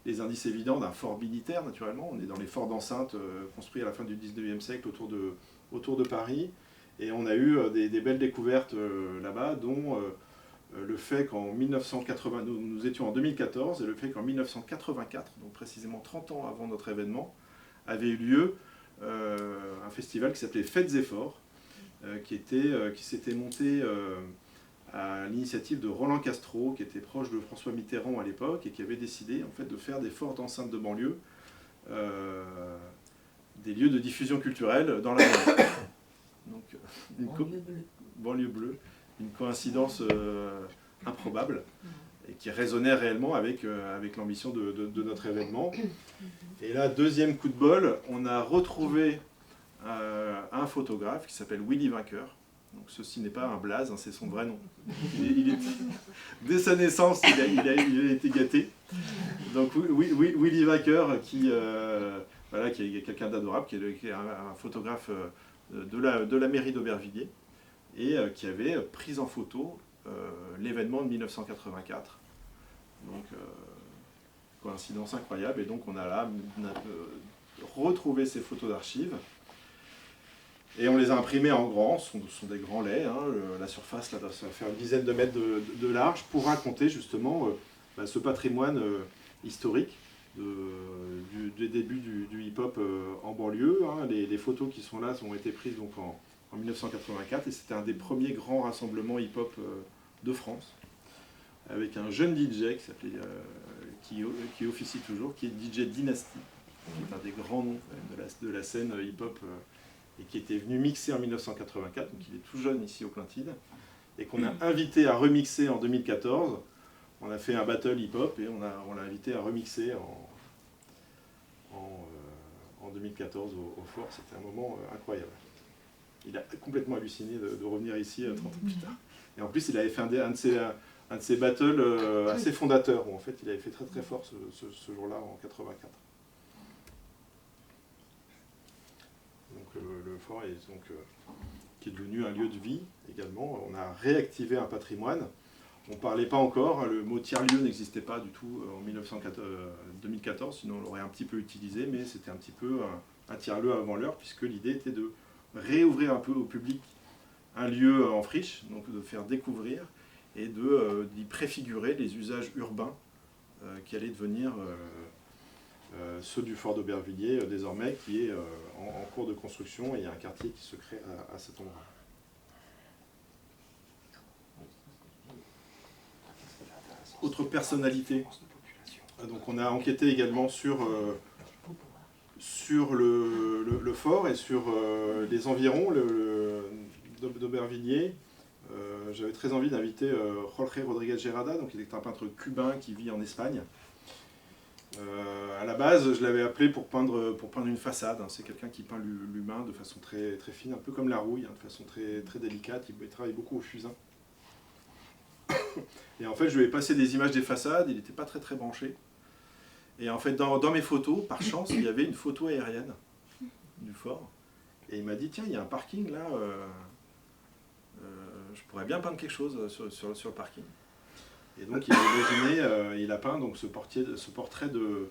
Speaker 1: les indices évidents d'un fort militaire, naturellement. On est dans les forts d'enceinte construits à la fin du 19e siècle autour de Paris. Et on a eu des belles découvertes là-bas, dont le fait qu'en 1980, nous étions en 2014, et le fait qu'en 1984, donc précisément 30 ans avant notre événement, avait eu lieu un festival qui s'appelait Fêtes et Forts, qui s'était monté à l'initiative de Roland Castro, qui était proche de François Mitterrand à l'époque, et qui avait décidé en fait, de faire des forts d'enceinte de banlieue, des lieux de diffusion culturelle dans la banlieue. Donc, banlieue bleue, une coïncidence improbable, et qui résonnait réellement avec l'ambition de notre événement. Et là, deuxième coup de bol, on a retrouvé un photographe qui s'appelle Willy Vainqueur. Donc ceci n'est pas un blaze, hein, c'est son vrai nom. Dès sa naissance, il a été gâté. Donc Willy Vainqueur, qui est quelqu'un d'adorable, qui est un photographe de la mairie d'Aubervilliers, et qui avait pris en photo l'événement de 1984. Donc, coïncidence incroyable, et donc on a retrouvé ces photos d'archives, et on les a imprimées en grand. Ce sont des grands laits, hein, la surface là, ça va faire une dizaine de mètres de large, pour raconter justement ce patrimoine historique des débuts du hip-hop en banlieue. Hein. Les photos qui sont là ont été prises donc, en 1984, et c'était un des premiers grands rassemblements hip-hop de France, avec un jeune DJ qui officie toujours, qui est DJ Dynasty, qui est un des grands noms de la scène hip-hop, et qui était venu mixer en 1984, donc il est tout jeune ici au Clintide, et qu'on a invité à remixer en 2014. On a fait un battle hip-hop, et on l'a invité à remixer en 2014 au Fort. C'était un moment incroyable. Il a complètement halluciné de revenir ici 30 ans plus tard. Et en plus, il avait fait un de ses battles assez fondateurs, où en fait il avait fait très très fort ce jour-là en 84. Donc le fort est donc, qui est devenu un lieu de vie également. On a réactivé un patrimoine. On ne parlait pas encore, le mot tiers-lieu n'existait pas du tout en 2014, sinon on l'aurait un petit peu utilisé, mais c'était un petit peu un tiers-lieu avant l'heure, puisque l'idée était de réouvrir un peu au public un lieu en friche, donc de faire découvrir et d'y préfigurer les usages urbains qui allaient devenir ceux du fort d'Aubervilliers désormais, qui est en cours de construction, et il y a un quartier qui se crée à cet endroit. Autre personnalité, donc on a enquêté également sur le fort et sur les environs d'Aubervilliers. J'avais très envie d'inviter Jorge Rodríguez Gerada, donc il est un peintre cubain qui vit en Espagne. À la base, je l'avais appelé pour peindre une façade. Hein. C'est quelqu'un qui peint l'humain de façon très, très fine, un peu comme Larouille, hein, de façon très, très délicate. Il travaille beaucoup au fusain. Et en fait, je lui ai passé des images des façades, il n'était pas très très branché. Et en fait, dans mes photos, par chance, il y avait une photo aérienne du fort. Et il m'a dit, tiens, il y a un parking là, je pourrais bien peindre quelque chose sur le parking. Et donc il a imaginé, il a peint donc, ce portrait de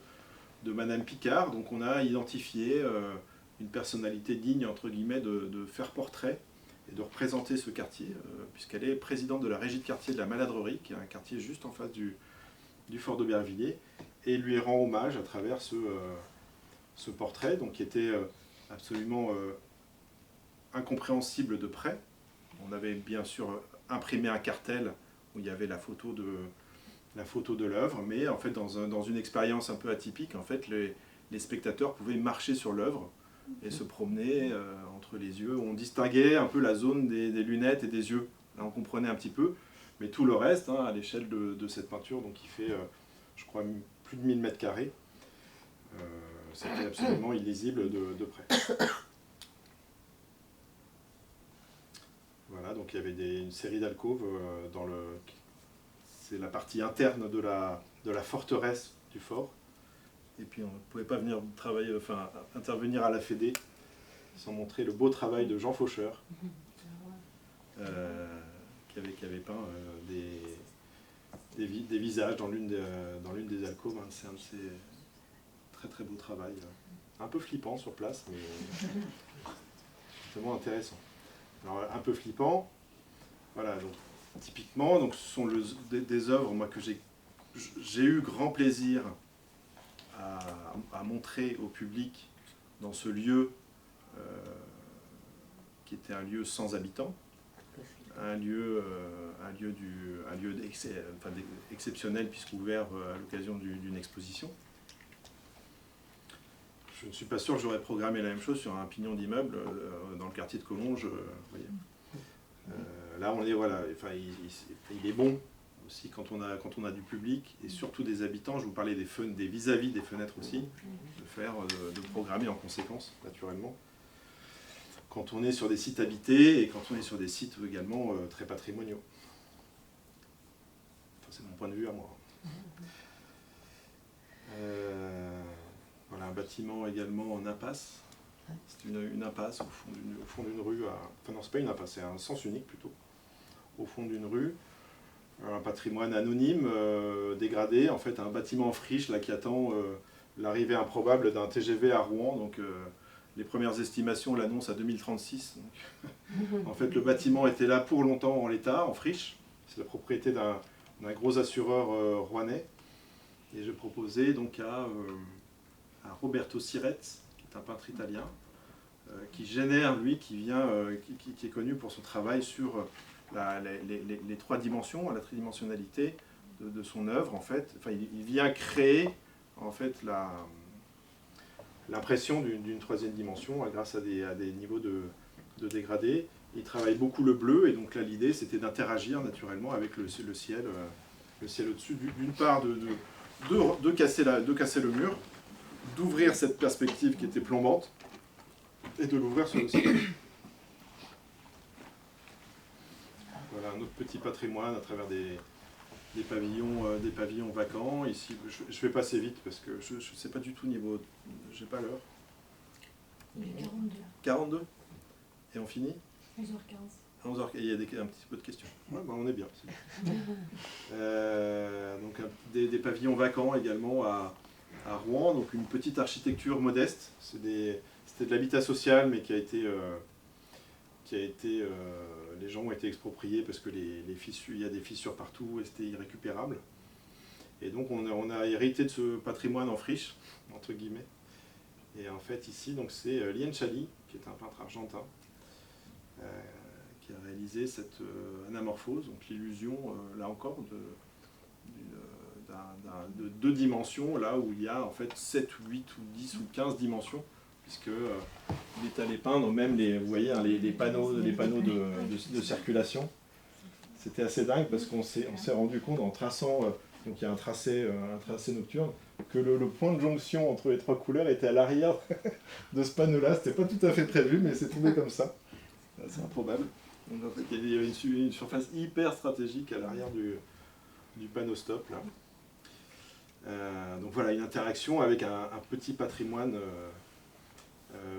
Speaker 1: Madame Picard. Donc on a identifié une personnalité digne, entre guillemets, de faire portrait et de représenter ce quartier, puisqu'elle est présidente de la régie de quartier de la Maladrerie, qui est un quartier juste en face du fort d'Aubervilliers, et lui rend hommage à travers ce portrait, donc, qui était absolument incompréhensible de près. On avait bien sûr imprimé un cartel où il y avait la photo de l'œuvre, mais en fait dans une expérience un peu atypique, en fait les spectateurs pouvaient marcher sur l'œuvre et se promener entre les yeux. On distinguait un peu la zone des lunettes et des yeux. Là, on comprenait un petit peu, mais tout le reste, à l'échelle de cette peinture, donc qui fait, je crois, plus de 1000 mètres carrés, c'était absolument illisible de près. Voilà, donc il y avait une série d'alcôves dans le... C'est la partie interne de la forteresse du fort. Et puis on ne pouvait pas venir travailler, intervenir à la Fédé sans montrer le beau travail de Jean Faucheur, qui avait peint des visages dans l'une des alcôves. C'est un de ses très très beaux travail. Un peu flippant sur place, mais vraiment intéressant. Alors un peu flippant, voilà, donc typiquement, donc, ce sont des œuvres moi, que j'ai eu grand plaisir à montrer au public dans ce lieu qui était un lieu sans habitants, un lieu exceptionnel puisqu'ouvert à l'occasion d'une exposition. Je ne suis pas sûr que j'aurais programmé la même chose sur un pignon d'immeuble dans le quartier de Collonges. Voyez. Là, on est, voilà, il est bon aussi quand on a du public et surtout des habitants. Je vous parlais des vis-à-vis des fenêtres aussi, de programmer en conséquence, naturellement. Quand on est sur des sites habités et quand on est sur des sites également très patrimoniaux. Enfin, c'est mon point de vue à moi. Voilà, un bâtiment également en impasse. C'est une impasse au fond d'une rue. Enfin non, c'est pas une impasse, c'est un sens unique plutôt. Au fond d'une rue. Un patrimoine anonyme, dégradé. En fait, un bâtiment en friche là, qui attend l'arrivée improbable d'un TGV à Rouen. Donc, les premières estimations l'annoncent à 2036. Donc, en fait, le bâtiment était là pour longtemps en l'état, en friche. C'est la propriété d'un gros assureur rouennais. Et je proposais donc à Roberto Siretz, qui est un peintre italien, qui génère, lui, qui est connu pour son travail sur les trois dimensions, la tridimensionnalité de son œuvre, en fait. Enfin, il vient créer, en fait, l'impression d'une troisième dimension grâce à des niveaux de dégradé. Il travaille beaucoup le bleu, et donc là, l'idée, c'était d'interagir naturellement avec le ciel au-dessus, d'une part, de casser le mur, d'ouvrir cette perspective qui était plombante, et de l'ouvrir sur le ciel. Voilà un autre petit patrimoine à travers des pavillons vacants. Ici, je vais passer vite parce que je ne sais pas du tout niveau... J'ai pas l'heure.
Speaker 2: 42.
Speaker 1: 42 ? Et on finit ?
Speaker 2: 11h15.
Speaker 1: 11h, il y a un petit peu de questions. Ouais, on est bien. Donc des pavillons vacants également à Rouen, donc une petite architecture modeste. C'était de l'habitat social, mais qui a été les gens ont été expropriés parce que il y a des fissures partout et c'était irrécupérable. Et donc on a hérité de ce patrimoine en friche, entre guillemets. Et en fait ici, donc c'est Lien Chali, qui est un peintre argentin, qui a réalisé cette anamorphose, donc l'illusion, là encore, de deux dimensions, là où il y a en fait 7, 8 ou 10 ou 15 dimensions, puisque il est allé peindre même vous voyez, hein, les panneaux de circulation. C'était assez dingue parce qu'on s'est rendu compte en traçant, donc il y a un tracé nocturne, que le point de jonction entre les trois couleurs était à l'arrière de ce panneau-là. C'était pas tout à fait prévu, mais c'est tombé comme ça. C'est improbable. Donc en fait, il y avait une surface hyper stratégique à l'arrière du panneau stop, là. Donc voilà, une interaction avec un petit patrimoine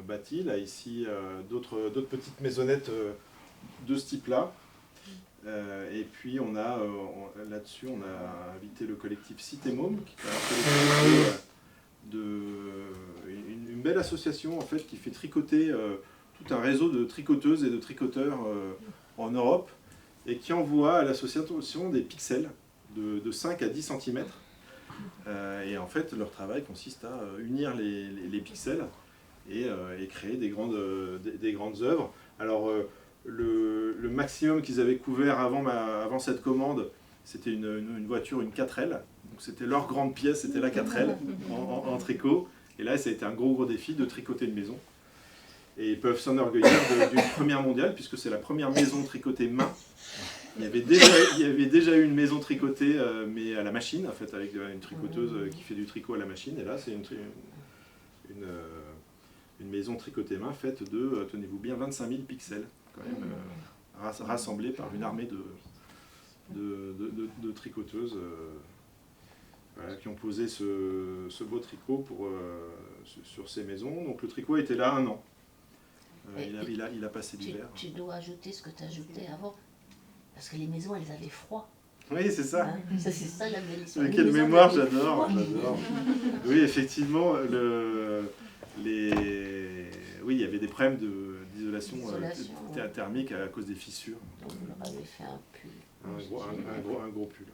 Speaker 1: bâti. Là, ici, d'autres petites maisonnettes de ce type-là. Et puis, là-dessus, on a invité le collectif Cité Môme, qui est un collectif une belle association, en fait, qui fait tricoter tout un réseau de tricoteuses et de tricoteurs en Europe, et qui envoie à l'association des pixels de 5 à 10 cm. Et en fait, leur travail consiste à unir les pixels et créer des grandes œuvres. Alors, le maximum qu'ils avaient couvert avant cette commande, c'était une voiture, une 4L. Donc c'était leur grande pièce, c'était la 4L en tricot. Et là, ça a été un gros défi de tricoter une maison. Et ils peuvent s'enorgueillir d'une première mondiale, puisque c'est la première maison tricotée main. Il y avait déjà eu une maison tricotée, mais à la machine, en fait, avec une tricoteuse qui fait du tricot à la machine. Et là, c'est une maison tricotée main faite de, tenez-vous bien, 25 000 pixels, quand même, rassemblés par une armée de tricoteuses voilà, qui ont posé ce beau tricot sur ces maisons. Donc le tricot était là 1 an. Il a passé l'hiver.
Speaker 4: Tu dois ajouter ce que tu ajoutais avant, parce que les maisons, elles avaient froid.
Speaker 1: Oui, c'est ça.
Speaker 4: Hein, c'est ça la belle histoire.
Speaker 1: Mais quelle mémoire, j'adore. Oui, effectivement, oui, il y avait des problèmes d'isolation thermique à cause des fissures.
Speaker 4: Donc on leur avait fait un pull.
Speaker 1: Un gros pull.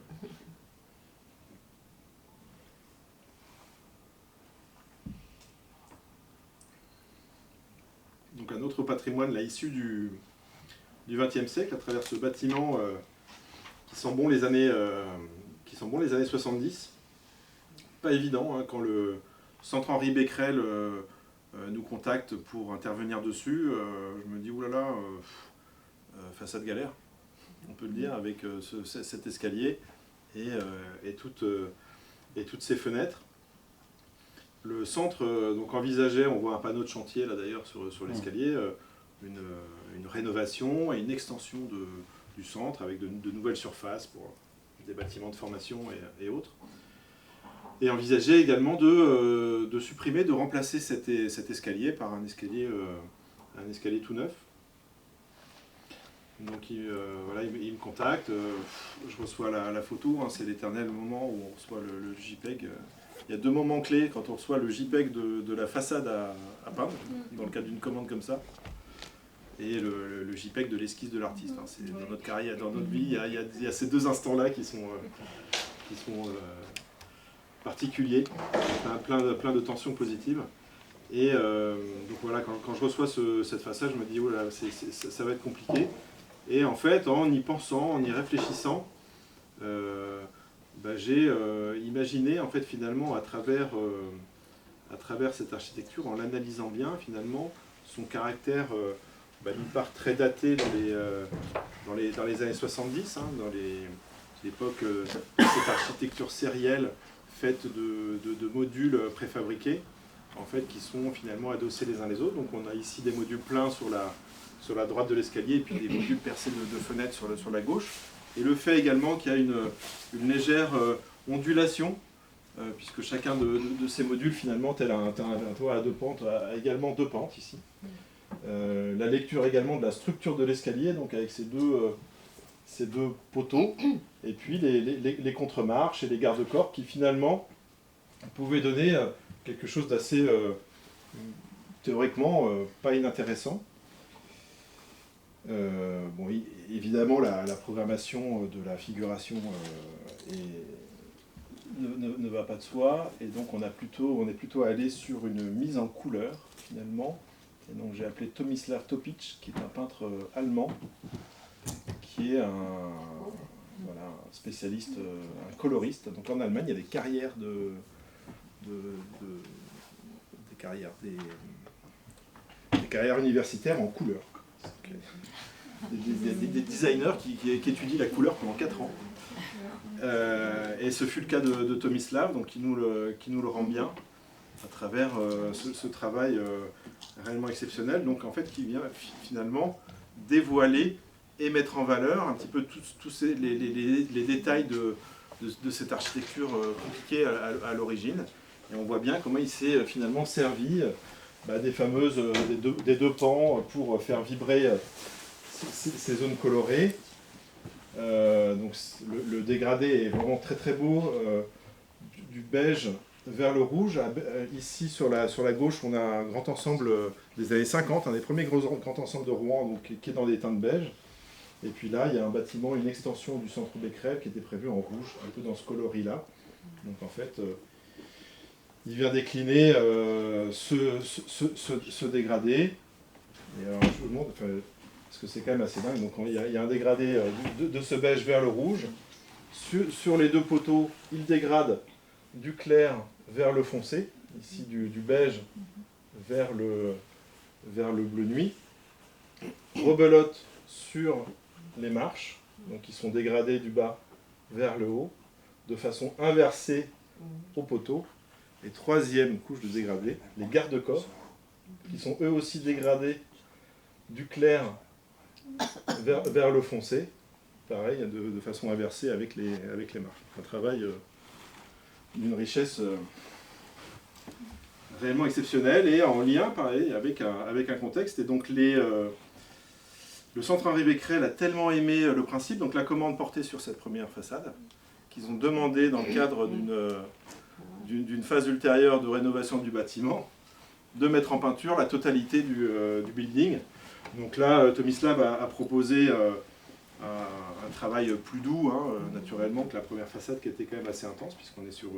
Speaker 1: Donc un autre patrimoine là, issu du XXe siècle, à travers ce bâtiment qui sent bon les années 70. Pas évident, hein, quand le Centre Henri Becquerel nous contacte pour intervenir dessus, je me dis oulala, façade galère, on peut le dire, avec cet escalier et toutes ces fenêtres. Le centre donc envisageait, on voit un panneau de chantier là d'ailleurs sur l'escalier, une rénovation et une extension du centre avec de nouvelles surfaces pour des bâtiments de formation et autres. Et envisageait également de supprimer, de remplacer cet escalier par un escalier tout neuf. Donc il me contacte, je reçois la photo, hein, c'est l'éternel moment où on reçoit le JPEG. Il y a 2 moments clés quand on reçoit le JPEG de la façade à peindre, dans le cadre d'une commande comme ça, et le JPEG de l'esquisse de l'artiste. Hein. C'est dans notre carrière, dans notre vie, il y a ces 2 instants-là qui sont particuliers, plein de tensions positives. Et donc voilà, quand je reçois cette façade, je me dis, oh là, ça va être compliqué. Et en fait, en y pensant, en y réfléchissant, j'ai imaginé en fait finalement à travers cette architecture, en l'analysant bien finalement, son caractère d'une part très daté dans les années 70, hein, dans l'époque de cette architecture sérielle faite de modules préfabriqués, en fait, qui sont finalement adossés les uns les autres. Donc on a ici des modules pleins sur la droite de l'escalier et puis des modules percés de fenêtres sur la gauche. Et le fait également qu'il y a une légère ondulation, puisque chacun de ces modules, finalement, tel un toit à 2 pentes, a également 2 pentes ici. La lecture également de la structure de l'escalier, donc avec ces deux poteaux, et puis les contre-marches et les garde-corps qui finalement pouvaient donner quelque chose d'assez théoriquement pas inintéressant. Bon, évidemment, la programmation de la figuration ne va pas de soi, et donc on est plutôt allé sur une mise en couleur finalement. Et donc j'ai appelé Tomislav Topic, qui est un peintre allemand, qui est un spécialiste, un coloriste. Donc en Allemagne, il y a des carrières des carrières universitaires en couleur. Des designers qui étudient la couleur pendant 4 ans. Et ce fut le cas de Tomislav, donc qui nous le rend bien à travers ce travail réellement exceptionnel, donc en fait qui vient finalement dévoiler et mettre en valeur un petit peu tous les détails de cette architecture compliquée à l'origine. Et on voit bien comment il s'est finalement servi des fameuses des deux pans pour faire vibrer ces zones colorées. Donc le dégradé est vraiment très très beau, du beige vers le rouge. Ici sur la gauche, on a un grand ensemble des années 50, un des premiers grands ensembles de Rouen, donc, qui est dans des teintes beige. Et puis là, il y a un bâtiment, une extension du centre Becquerel qui était prévu en rouge, un peu dans ce coloris-là. Donc en fait, il vient décliner ce dégradé. Et alors je vous montre, parce que c'est quand même assez dingue. Donc il y a un dégradé de ce beige vers le rouge. Sur les 2 poteaux, il dégrade du clair vers le foncé, ici du beige vers le vers le bleu nuit, rebelote sur les marches, donc qui sont dégradées du bas vers le haut, de façon inversée au poteau. Et troisième couche de dégradé, les garde-corps, qui sont eux aussi dégradés du clair vers le foncé, pareil, de façon inversée avec les marches. Un travail d'une richesse réellement exceptionnelle et en lien, pareil, avec un contexte. Et donc le centre Henri Becquerel a tellement aimé le principe, donc la commande portée sur cette première façade, qu'ils ont demandé dans le cadre d'une phase ultérieure de rénovation du bâtiment, de mettre en peinture la totalité du building. Donc là, Tomislav a proposé un travail plus doux, naturellement, que la première façade qui était quand même assez intense, puisqu'on est sur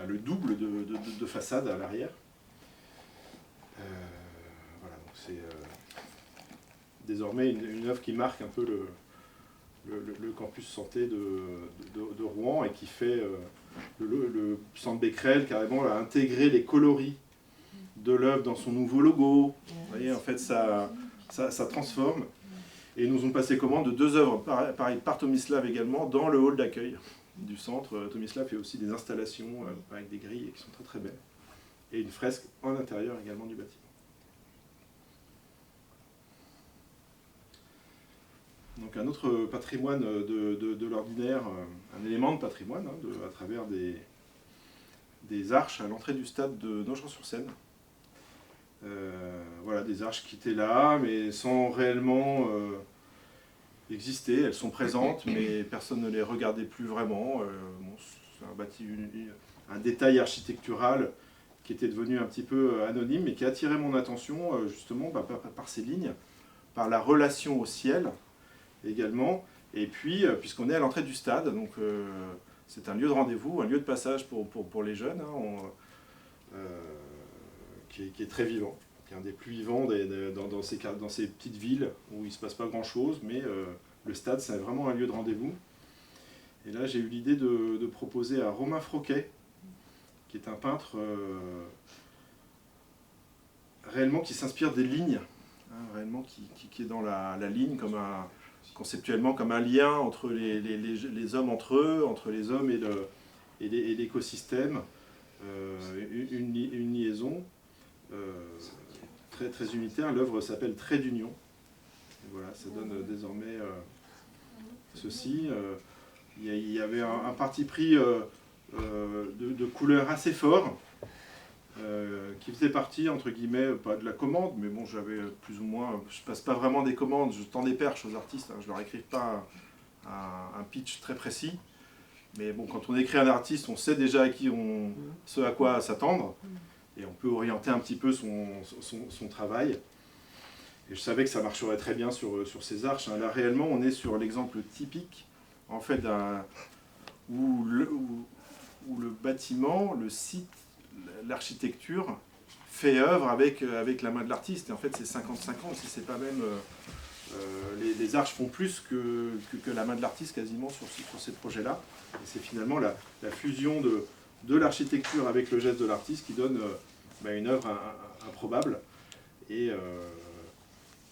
Speaker 1: le double de façade à l'arrière. Voilà, donc c'est désormais une œuvre qui marque un peu le campus santé de Rouen et qui fait le centre Becquerel carrément a intégré les coloris de l'œuvre dans son nouveau logo. Vous voyez, en fait, ça transforme. Et nous ont passé commande de 2 œuvres, pareil, par Tomislav également, dans le hall d'accueil du centre. Tomislav fait aussi des installations avec des grilles qui sont très très belles. Et une fresque en intérieur également du bâtiment. Donc un autre patrimoine de l'ordinaire, un élément de patrimoine, à travers des arches à l'entrée du stade de Nogent-sur-Seine. Voilà, des arches qui étaient là, mais sans réellement exister. Elles sont présentes, mais personne ne les regardait plus vraiment. C'est un détail architectural qui était devenu un petit peu anonyme, mais qui a attiré mon attention justement par ces lignes, par la relation au ciel également, et puis puisqu'on est à l'entrée du stade, donc c'est un lieu de rendez-vous, un lieu de passage pour les jeunes, qui est très vivant, qui est un des plus vivants dans ces petites villes où il ne se passe pas grand-chose, mais le stade, c'est vraiment un lieu de rendez-vous. Et là, j'ai eu l'idée de proposer à Romain Froquet, qui est un peintre réellement qui s'inspire des lignes, réellement qui est dans la ligne conceptuellement comme un lien entre les hommes entre eux, entre les hommes et l'écosystème, une liaison très, très unitaire. L'œuvre s'appelle Trait d'union. Voilà, ça donne désormais ceci. Il y avait un parti pris de couleurs assez fort, qui faisait partie, entre guillemets, pas de la commande, mais bon, j'avais plus ou moins, je passe pas vraiment des commandes, je tends des perches aux artistes, je leur écris pas un pitch très précis, mais bon, quand on écrit un artiste, on sait déjà ce à quoi s'attendre, et on peut orienter un petit peu son travail. Et je savais que ça marcherait très bien sur ces arches. Là, réellement, on est sur l'exemple typique, en fait, où le bâtiment, le site, l'architecture fait œuvre avec la main de l'artiste. Et en fait, c'est 50-50, si c'est pas même... les arches font plus que la main de l'artiste quasiment sur ces projets-là. Et c'est finalement la fusion de l'architecture avec le geste de l'artiste qui donne une œuvre improbable et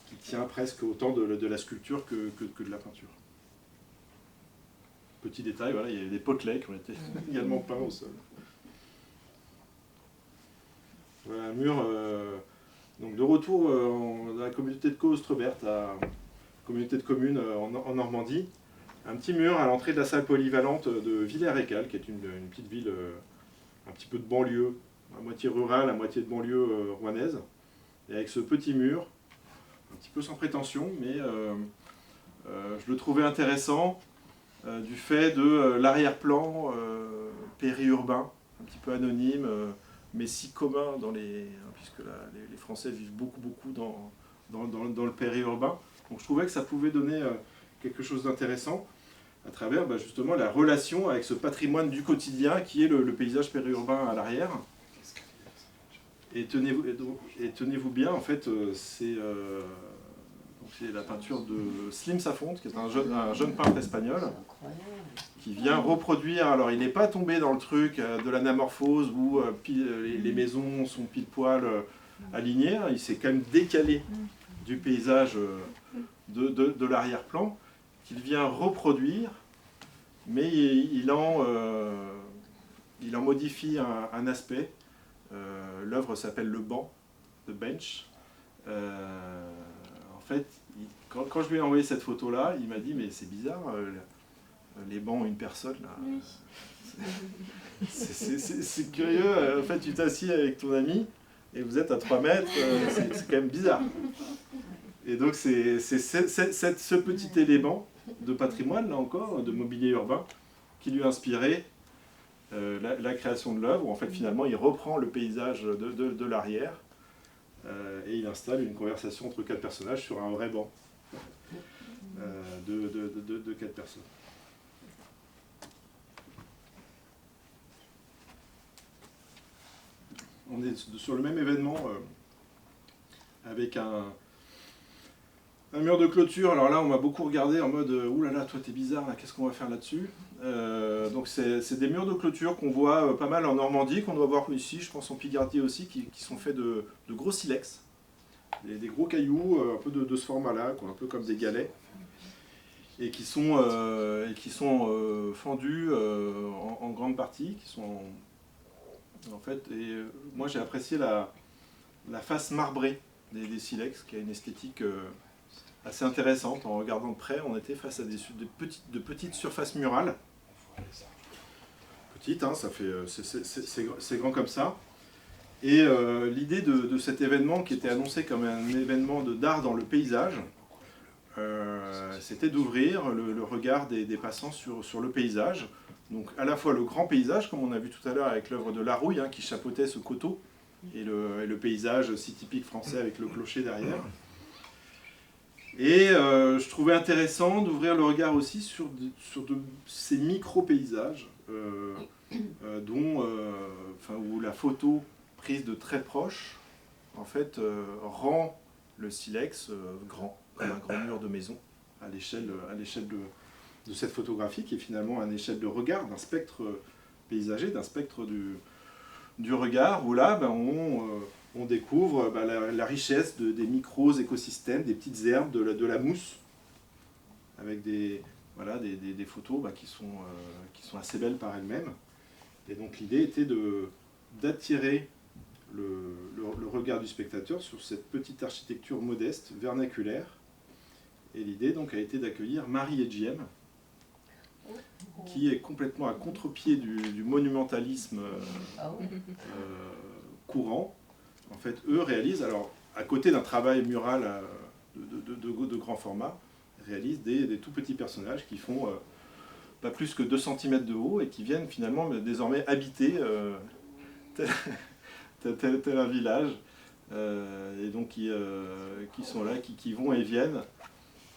Speaker 1: qui tient presque autant de la sculpture que de la peinture. Petit détail, voilà, il y a des potelets qui ont été également peints au sol. Voilà un mur donc de retour dans la communauté de Caustres-Verte, communauté de communes en Normandie. Un petit mur à l'entrée de la salle polyvalente de Villers-Écal, qui est une petite ville un petit peu de banlieue, à moitié rurale, à moitié de banlieue rouennaise. Et avec ce petit mur, un petit peu sans prétention, mais je le trouvais intéressant du fait de l'arrière-plan périurbain, un petit peu anonyme, mais si commun puisque les Français vivent beaucoup dans le périurbain. Donc je trouvais que ça pouvait donner quelque chose d'intéressant à travers justement la relation avec ce patrimoine du quotidien qui est le paysage périurbain à l'arrière. Et tenez-vous bien, en fait, c'est la peinture de Slim Safonte, qui est un jeune peintre espagnol, qui vient reproduire. Alors, il n'est pas tombé dans le truc de l'anamorphose où les maisons sont pile poil aligné, hein, il s'est quand même décalé du paysage de l'arrière-plan, qu'il vient reproduire, mais il en modifie un aspect. L'œuvre s'appelle Le Banc, The Bench. En fait, quand je lui ai envoyé cette photo-là, il m'a dit « mais c'est bizarre, les bancs ont une personne là. » C'est curieux, en fait tu t'assieds avec ton ami et vous êtes à 3 mètres, c'est quand même bizarre. Et donc c'est ce petit élément de patrimoine, là encore, de mobilier urbain, qui lui a inspiré la création de l'œuvre, où en fait finalement il reprend le paysage de l'arrière et il installe une conversation entre 4 personnages sur un vrai banc de 4 personnes. On est sur le même événement avec un mur de clôture. Alors là, on m'a beaucoup regardé en mode « Ouh là là, toi t'es bizarre, qu'est-ce qu'on va faire là-dessus » Donc c'est des murs de clôture qu'on voit pas mal en Normandie, qu'on doit voir ici, je pense en Picardie aussi, qui sont faits de gros silex, des gros cailloux, un peu de ce format-là, un peu comme des galets, et qui sont fendus en grande partie, qui sont en fait, et moi j'ai apprécié la face marbrée des silex, qui a une esthétique assez intéressante. En regardant de près, on était face à de petites surfaces murales. Petites, hein, ça fait, c'est grand comme ça. Et l'idée de cet événement, qui était annoncé comme un événement d'art dans le paysage, c'était d'ouvrir le regard des passants sur le paysage. Donc à la fois le grand paysage, comme on a vu tout à l'heure avec l'œuvre de Larouille, hein, qui chapeautait ce coteau, et le paysage si typique français avec le clocher derrière. Et je trouvais intéressant d'ouvrir le regard aussi sur ces micro-paysages, où la photo prise de très proche, en fait, rend le silex grand, comme un grand mur de maison, à l'échelle de cette photographie, qui est finalement à l'échelle de regard, d'un spectre paysager, d'un spectre du regard, où là, on découvre la richesse des micro-écosystèmes, des petites herbes, de la mousse, avec des photos qui sont assez belles par elles-mêmes. Et donc l'idée était d'attirer le regard du spectateur sur cette petite architecture modeste, vernaculaire. Et l'idée donc a été d'accueillir Marie et Diem, qui est complètement à contre-pied du monumentalisme courant. En fait, eux réalisent, alors à côté d'un travail mural de grand format, réalisent des tout petits personnages qui font pas plus que 2 cm de haut et qui viennent finalement désormais habiter tel un village, et donc qui sont là, qui vont et viennent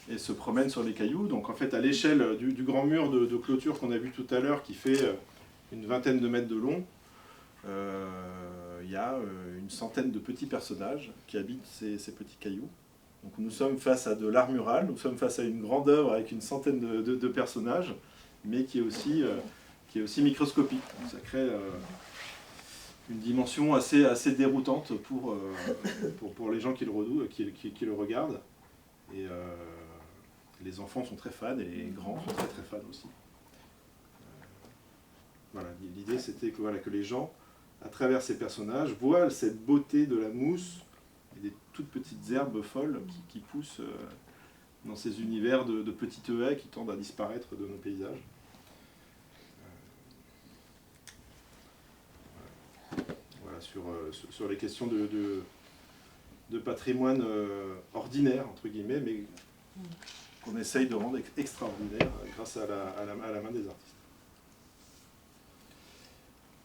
Speaker 1: et se promènent sur les cailloux. Donc en fait, à l'échelle du grand mur de clôture qu'on a vu tout à l'heure, qui fait une vingtaine de mètres de long, il y a une centaine de petits personnages qui habitent ces petits cailloux. Donc nous sommes face à de l'art mural, nous sommes face à une grande œuvre avec une centaine de personnages, mais qui est aussi microscopique. Donc ça crée une dimension assez déroutante pour les gens qui le redoutent, qui le regardent. Et les enfants sont très fans et les grands sont très très fans aussi. Voilà, l'idée c'était que les gens, à travers ces personnages, voient cette beauté de la mousse et des toutes petites herbes folles qui poussent dans ces univers de petites haies qui tendent à disparaître de nos paysages. Voilà, sur les questions de patrimoine ordinaire, entre guillemets, mais qu'on essaye de rendre extraordinaire grâce à la main des artistes.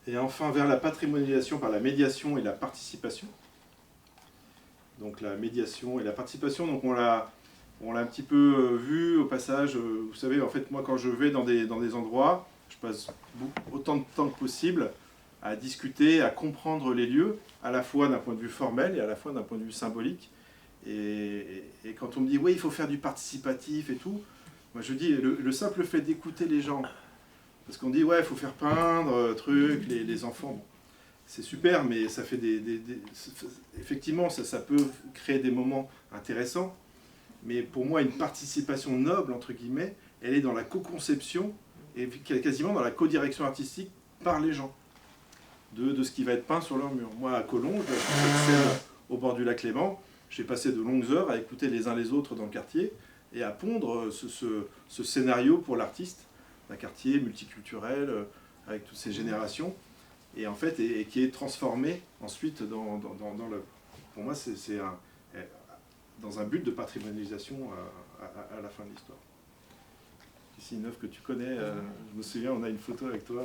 Speaker 1: Et enfin, vers la patrimonialisation par la médiation et la participation. Donc la médiation et la participation, donc on l'a un petit peu vu au passage. Vous savez, en fait, moi quand je vais dans des endroits, je passe autant de temps que possible à discuter, à comprendre les lieux, à la fois d'un point de vue formel et à la fois d'un point de vue symbolique. Et quand on me dit « oui, il faut faire du participatif et tout », moi je dis le simple fait d'écouter les gens, parce qu'on dit « ouais, il faut faire peindre, les enfants ». Bon. c'est super, mais ça fait effectivement, ça peut créer des moments intéressants, mais pour moi, une participation noble, entre guillemets, elle est dans la co-conception et quasiment dans la co-direction artistique par les gens de ce qui va être peint sur leur mur. Moi, à Collonges, sur cette scène au bord du lac Léman, j'ai passé de longues heures à écouter les uns les autres dans le quartier et à pondre ce scénario pour l'artiste, d'un quartier multiculturel, avec toutes ces générations, et en fait, et qui est transformé ensuite dans le... Pour moi, c'est dans un but de patrimonialisation à la fin de l'histoire. Ici, une œuvre que tu connais, je me souviens, on a une photo avec toi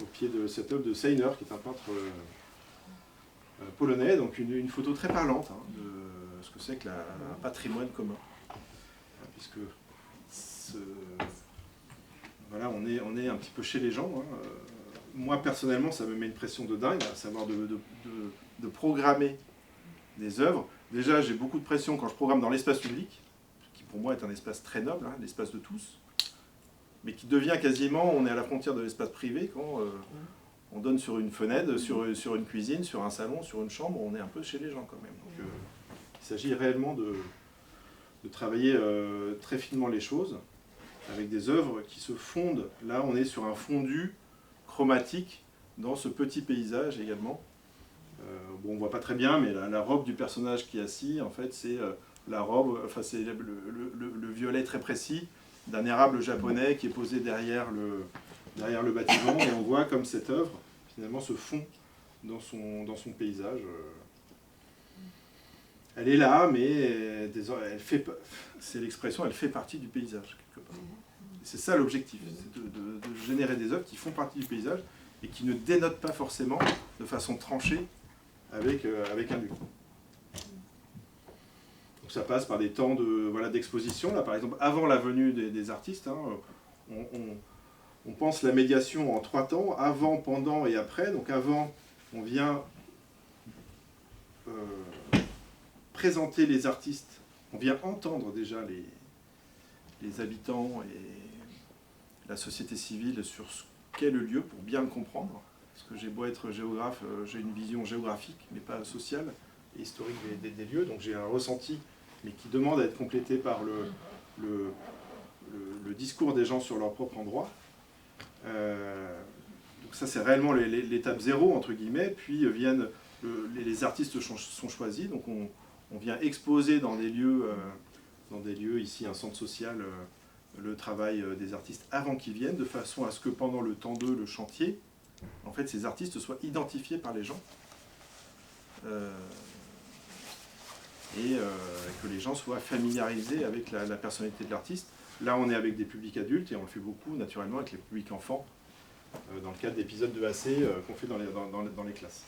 Speaker 1: au pied de cette œuvre de Seiner, qui est un peintre polonais, donc une photo très parlante de ce que c'est que un patrimoine commun. Puisque voilà, on est un petit peu chez les gens. Moi, personnellement, ça me met une pression de dingue, à savoir de programmer des œuvres. Déjà, j'ai beaucoup de pression quand je programme dans l'espace public, qui pour moi est un espace très noble, l'espace de tous, mais qui devient quasiment, on est à la frontière de l'espace privé quand on donne sur une fenêtre, sur une cuisine, sur un salon, sur une chambre, on est un peu chez les gens quand même. Donc, il s'agit réellement de travailler très finement les choses, avec des œuvres qui se fondent. Là, on est sur un fondu chromatique dans ce petit paysage également. Bon, on ne voit pas très bien, mais la robe du personnage qui est assis, en fait, c'est la robe, enfin, c'est le violet très précis d'un érable japonais qui est posé derrière le bâtiment, et on voit comme cette œuvre, finalement, se fond dans son paysage. Elle est là, mais c'est l'expression, elle fait partie du paysage, quelque part. C'est ça l'objectif, c'est de générer des œuvres qui font partie du paysage et qui ne dénotent pas forcément de façon tranchée avec un lieu. Donc ça passe par des temps d'exposition. Là, par exemple, avant la venue des artistes, on pense la médiation en 3 temps, avant, pendant et après. Donc avant, on vient présenter les artistes, on vient entendre déjà les habitants et la société civile sur ce qu'est le lieu pour bien le comprendre. Parce que j'ai beau être géographe, j'ai une vision géographique, mais pas sociale et historique des lieux. Donc j'ai un ressenti, mais qui demande à être complété par le discours des gens sur leur propre endroit. Donc ça, c'est réellement l'étape 0, entre guillemets. Puis viennent les artistes sont choisis. Donc on vient exposer dans des lieux, ici un centre social, le travail des artistes avant qu'ils viennent, de façon à ce que pendant le temps 2, le chantier, en fait, ces artistes soient identifiés par les gens et que les gens soient familiarisés avec la personnalité de l'artiste. Là, on est avec des publics adultes et on le fait beaucoup, naturellement, avec les publics enfants, dans le cadre d'épisodes de AC qu'on fait dans les classes.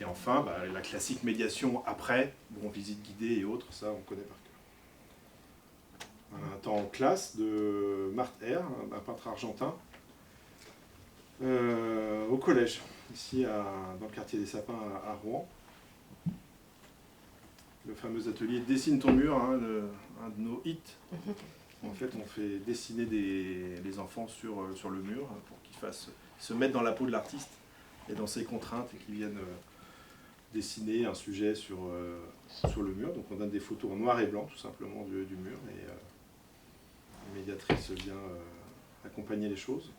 Speaker 1: Et enfin, la classique médiation après, visite guidée et autres, ça, on connaît par cœur. Un temps en classe de Marthe R, un peintre argentin, au collège, ici dans le quartier des Sapins à Rouen. Le fameux atelier Dessine ton mur, un de nos hits. En fait, on fait dessiner les enfants sur le mur pour qu'ils se mettent dans la peau de l'artiste et dans ses contraintes et qu'ils viennent dessiner un sujet sur le mur. Donc on donne des photos en noir et blanc tout simplement du mur et la médiatrice vient accompagner les choses.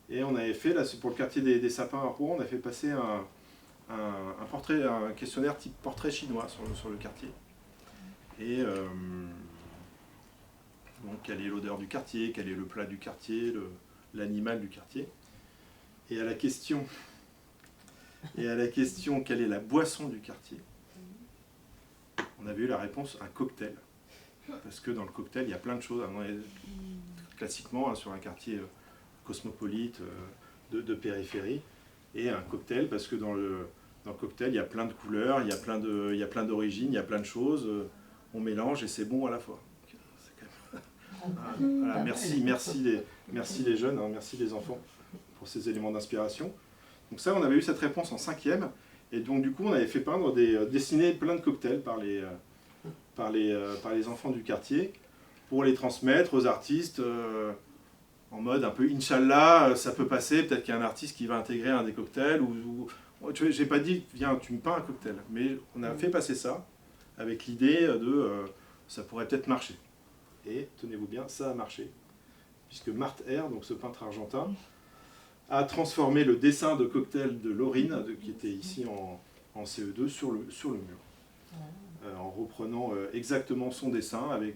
Speaker 1: Et on avait fait, là, pour le quartier des Sapins à Rouen, on a fait passer un questionnaire type portrait chinois sur le quartier. Et donc, quelle est l'odeur du quartier, quel est le plat du quartier, l'animal du quartier. Et à la question, quelle est la boisson du quartier, on avait eu la réponse, un cocktail. Parce que dans le cocktail, il y a plein de choses. Classiquement, sur un quartier cosmopolite, de périphérie, et un cocktail, parce que dans le cocktail, il y a plein de couleurs, il y a plein d'origines, il y a plein de choses, on mélange et c'est bon à la fois. Voilà, merci les jeunes, merci les enfants pour ces éléments d'inspiration. Donc ça, on avait eu cette réponse en 5e, et donc du coup, on avait fait dessiner plein de cocktails par les enfants du quartier, pour les transmettre aux artistes, en mode un peu Inch'Allah, ça peut passer, peut-être qu'il y a un artiste qui va intégrer un des cocktails, tu vois, j'ai pas dit, viens, tu me peins un cocktail, mais on a fait passer ça, avec l'idée de, ça pourrait peut-être marcher. Et, tenez-vous bien, ça a marché, puisque Marthe R, donc ce peintre argentin, a transformé le dessin de cocktail de Laurine, qui était ici en CE2, sur le mur, en reprenant exactement son dessin, avec...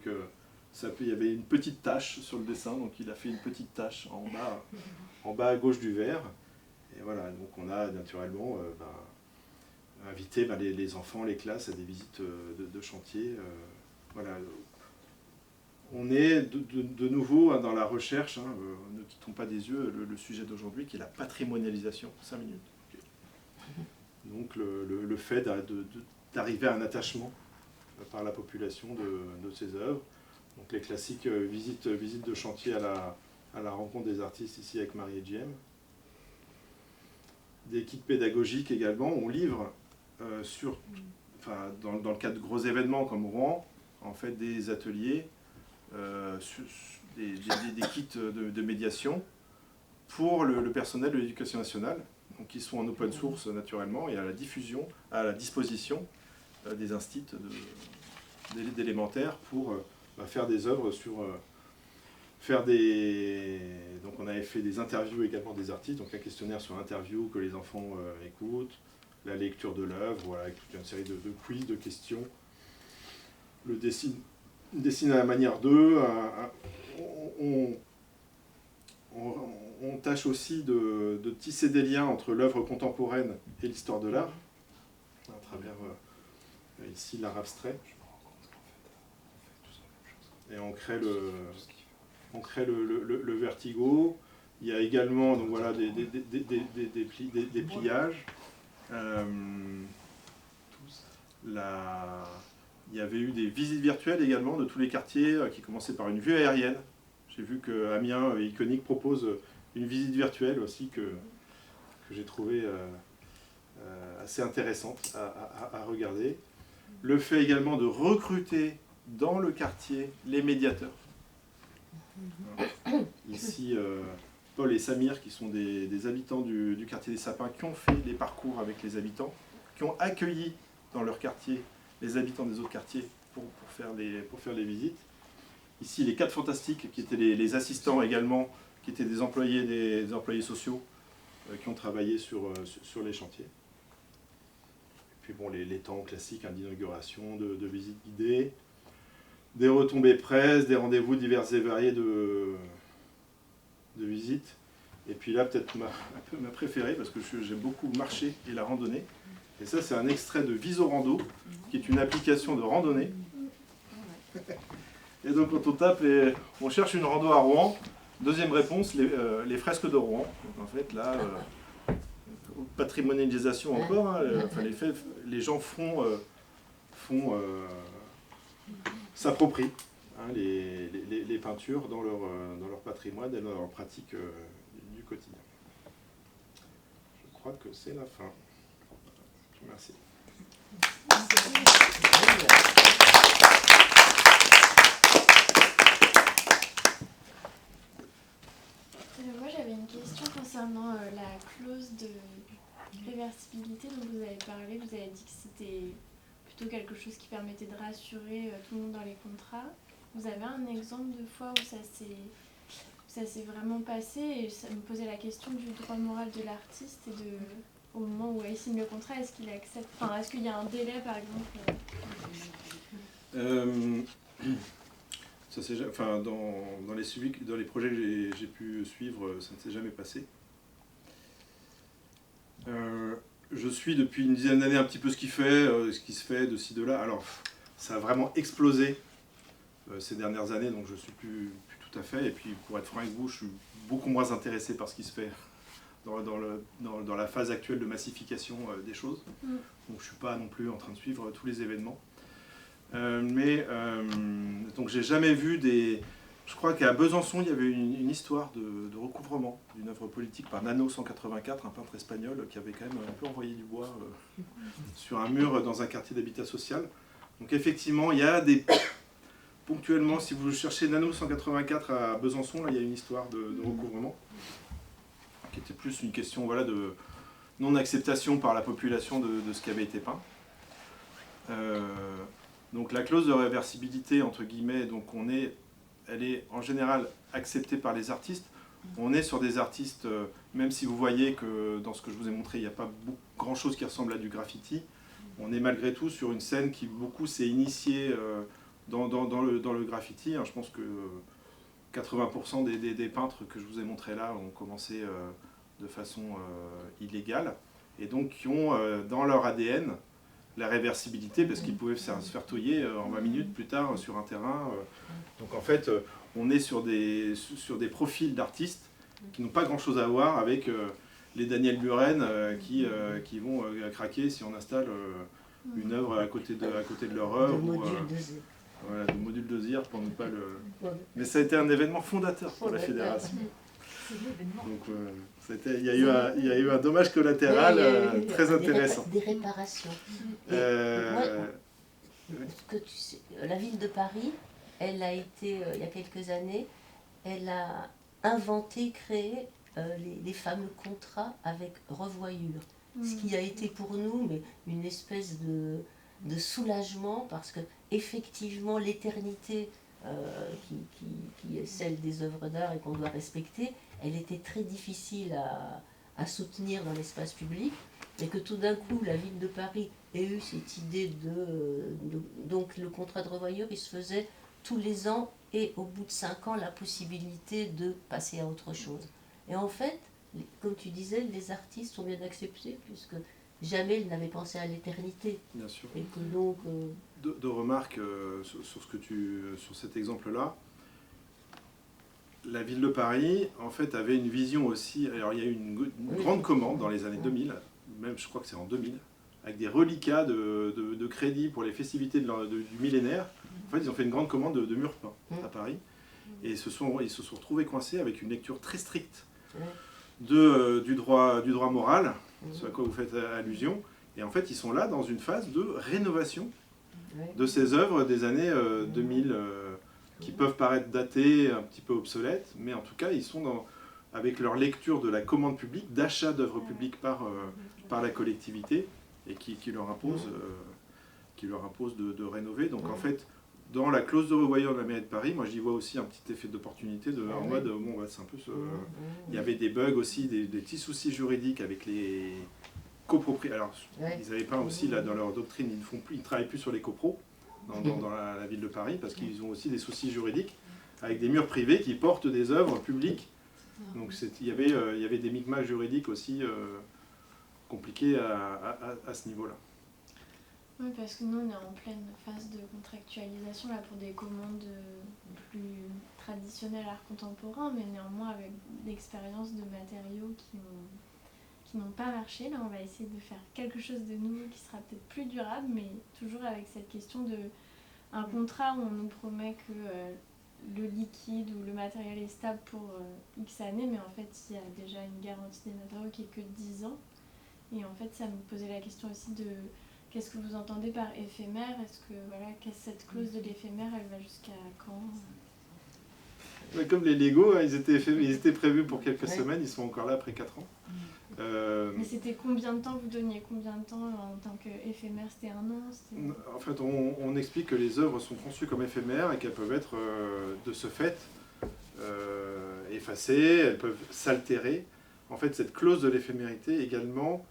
Speaker 1: il y avait une petite tache sur le dessin, donc il a fait une petite tache en bas à gauche du verre. Et voilà, donc on a naturellement invité les enfants, les classes à des visites de chantier. Voilà. On est de nouveau dans la recherche, ne quittons pas des yeux le sujet d'aujourd'hui, qui est la patrimonialisation. 5 minutes. Okay. Donc le fait d'arriver à un attachement par la population de ces œuvres. Donc les classiques visites de chantier à la rencontre des artistes ici avec Marie et Jem. Des kits pédagogiques également. On livre dans le cadre de gros événements comme Rouen, en fait des ateliers, des kits de médiation pour le personnel de l'éducation nationale, donc qui sont en open source naturellement et à la diffusion, à la disposition des instituts d'élémentaire pour faire des œuvres donc on avait fait des interviews également des artistes, donc un questionnaire sur interview que les enfants écoutent, la lecture de l'œuvre, voilà, avec toute une série de quiz, de questions. Le dessine à la manière d'eux. On tâche aussi de tisser des liens entre l'œuvre contemporaine et l'histoire de l'art, à travers ici l'art abstrait. Et on crée le vertigo. Il y a également donc voilà, des pliages. Il y avait eu des visites virtuelles également de tous les quartiers qui commençaient par une vue aérienne. J'ai vu que Amiens Iconique propose une visite virtuelle aussi que j'ai trouvé assez intéressante à regarder. Le fait également de recruter dans le quartier les médiateurs. Ici, Paul et Samir, qui sont des habitants du quartier des Sapins, qui ont fait des parcours avec les habitants, qui ont accueilli dans leur quartier les habitants des autres quartiers pour faire les visites. Ici, les 4 fantastiques, qui étaient les assistants également, qui étaient des employés sociaux, qui ont travaillé sur les chantiers. Et puis bon, les temps classiques d'inauguration, de visites guidées, des retombées presse, des rendez-vous divers et variés de visites. Et puis là, peut-être ma préférée, parce que j'aime beaucoup marcher et la randonnée. Et ça, c'est un extrait de Visorando, qui est une application de randonnée. Et donc, quand on tape, on cherche une rando à Rouen, deuxième réponse, les fresques de Rouen. Donc, en fait, là, patrimonialisation encore, hein, les gens s'approprient les peintures dans leur patrimoine et dans leur pratique du quotidien. Je crois que c'est la fin. Merci.
Speaker 5: Moi j'avais une question concernant la clause de réversibilité dont vous avez parlé. Vous avez dit que c'était plutôt quelque chose qui permettait de rassurer tout le monde dans les contrats. Vous avez un exemple de fois où ça s'est vraiment passé et ça me posait la question du droit moral de l'artiste et au moment où il signe le contrat, est-ce qu'il accepte, est-ce qu'il y a un délai par exemple
Speaker 1: dans les projets que j'ai pu suivre, ça ne s'est jamais passé. Je suis depuis une dizaine d'années un petit peu ce qui se fait de ci, de là. Alors, ça a vraiment explosé ces dernières années, donc je ne suis plus tout à fait. Et puis, pour être franc avec vous, je suis beaucoup moins intéressé par ce qui se fait dans la phase actuelle de massification des choses. Donc, je ne suis pas non plus en train de suivre tous les événements. Donc, j'ai jamais vu des... Je crois qu'à Besançon, il y avait une histoire de recouvrement d'une œuvre politique par Nano 184, un peintre espagnol qui avait quand même un peu envoyé du bois sur un mur dans un quartier d'habitat social. Donc effectivement, il y a ponctuellement, si vous cherchez Nano 184 à Besançon, là, il y a une histoire de recouvrement, qui était plus une question voilà, de non-acceptation par la population de ce qui avait été peint. Donc la clause de réversibilité, entre guillemets, donc elle est en général acceptée par les artistes. On est sur des artistes, même si vous voyez que dans ce que je vous ai montré, il n'y a pas grand-chose qui ressemble à du graffiti, on est malgré tout sur une scène qui beaucoup s'est initiée dans le graffiti. Je pense que 80% des peintres que je vous ai montrés là ont commencé de façon illégale, et donc qui ont dans leur ADN la réversibilité, parce qu'ils pouvaient se faire touiller en 20 minutes plus tard sur un terrain. Donc en fait, on est sur des profils d'artistes qui n'ont pas grand-chose à voir avec les Daniel Buren qui vont craquer si on installe une œuvre à côté de leur œuvre. Voilà, de module de ZIR pour ne pas le... Mais ça a été un événement fondateur pour la fédération. Donc il y a eu un dommage collatéral très intéressant.
Speaker 4: Des réparations. Que tu sais, la ville de Paris, elle a été, il y a quelques années, elle a inventé, créé les fameux contrats avec revoyure. Ce qui a été pour nous mais une espèce de soulagement, parce que effectivement l'éternité qui est celle des œuvres d'art et qu'on doit respecter, elle était très difficile à soutenir dans l'espace public, et que tout d'un coup la ville de Paris ait eu cette idée donc le contrat de revoyure, il se faisait tous les ans, et au bout de 5 ans la possibilité de passer à autre chose. Et en fait, comme tu disais, les artistes ont bien accepté, puisque jamais ils n'avaient pensé à l'éternité.
Speaker 1: Bien sûr.
Speaker 4: Et que donc...
Speaker 1: Deux remarques sur cet exemple-là. La ville de Paris, en fait, avait une vision aussi... Alors, il y a eu une grande commande dans les années 2000, même je crois que c'est en 2000, avec des reliquats de crédit pour les festivités du millénaire. En fait, ils ont fait une grande commande de murs peints à Paris, et ils se sont retrouvés coincés avec une lecture très stricte du droit moral, ce à quoi vous faites allusion. Et en fait, ils sont là dans une phase de rénovation de ces œuvres des années 2000, qui peuvent paraître datées, un petit peu obsolètes, mais en tout cas, ils sont avec leur lecture de la commande publique, d'achat d'œuvres publiques par la collectivité, et qui leur impose de rénover. Donc en fait, dans la clause de revoyure de la mairie de Paris, moi j'y vois aussi un petit effet d'opportunité, en mode, bon, c'est un peu il y avait des bugs aussi, des petits soucis juridiques avec les copropriétaires. Alors, ils avaient pas aussi, là, dans leur doctrine, ils ne travaillent plus sur les copros dans la ville de Paris, parce qu'ils ont aussi des soucis juridiques avec des murs privés qui portent des œuvres publiques. Donc il y avait des micmacs juridiques aussi compliqués à ce niveau-là.
Speaker 5: Oui, parce que nous, on est en pleine phase de contractualisation là, pour des commandes plus traditionnelles art contemporain, mais néanmoins avec l'expérience de matériaux qui n'ont pas marché. Là, on va essayer de faire quelque chose de nouveau qui sera peut-être plus durable, mais toujours avec cette question de un contrat où on nous promet que le liquide ou le matériel est stable pour X années, mais en fait, il y a déjà une garantie des matériaux qui est que 10 ans. Et en fait, ça me posait la question aussi de... Qu'est-ce que vous entendez par éphémère? Est-ce que cette clause de l'éphémère, elle va jusqu'à quand?
Speaker 1: Comme les Lego, ils étaient prévus pour quelques semaines, ils sont encore là après 4 ans.
Speaker 5: Mais c'était combien de temps? Vous donniez combien de temps en tant qu'éphémère? C'était 1 an?
Speaker 1: En fait, on explique que les œuvres sont conçues comme éphémères et qu'elles peuvent être de ce fait effacées, elles peuvent s'altérer. En fait, cette clause de l'éphémérité également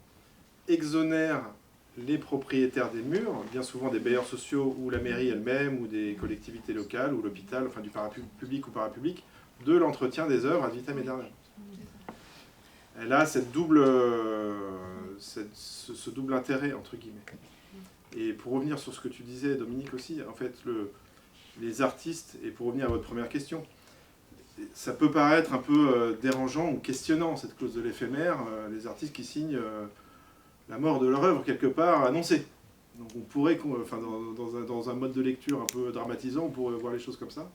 Speaker 1: exonère les propriétaires des murs, bien souvent des bailleurs sociaux ou la mairie elle-même ou des collectivités locales ou l'hôpital, enfin du public ou parapublic, de l'entretien des œuvres ad vitam aeternam. Elle a ce double intérêt, entre guillemets. Et pour revenir sur ce que tu disais, Dominique, aussi, en fait, les artistes, et pour revenir à votre première question, ça peut paraître un peu dérangeant ou questionnant, cette clause de l'éphémère, les artistes qui signent la mort de leur œuvre, quelque part, annoncée. Donc on pourrait, enfin, dans un mode de lecture un peu dramatisant, on pourrait voir les choses comme ça.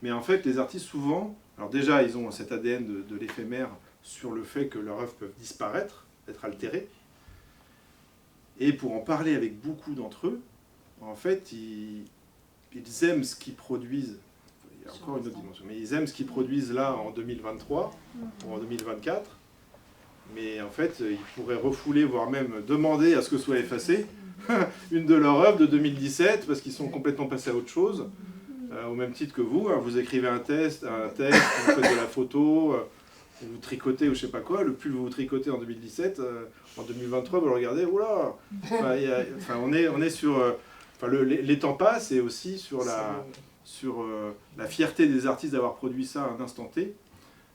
Speaker 1: Mais en fait, les artistes, souvent, alors déjà, ils ont cet ADN de l'éphémère sur le fait que leurs œuvres peuvent disparaître, être altérées. Et pour en parler avec beaucoup d'entre eux, en fait, ils aiment ce qu'ils produisent. Il y a encore une autre dimension, mais ils aiment ce qu'ils produisent là en 2023 ou en 2024. Mais en fait, ils pourraient refouler, voire même demander à ce que soit effacé une de leurs œuvres de 2017 parce qu'ils sont complètement passés à autre chose. Au même titre que vous, hein, vous écrivez un texte, vous faites de la photo, vous tricotez ou je sais pas quoi, le plus vous tricotez en 2017, en 2023 vous le regardez, oula, on est sur, les temps passent et aussi sur la fierté des artistes d'avoir produit ça à un instant T.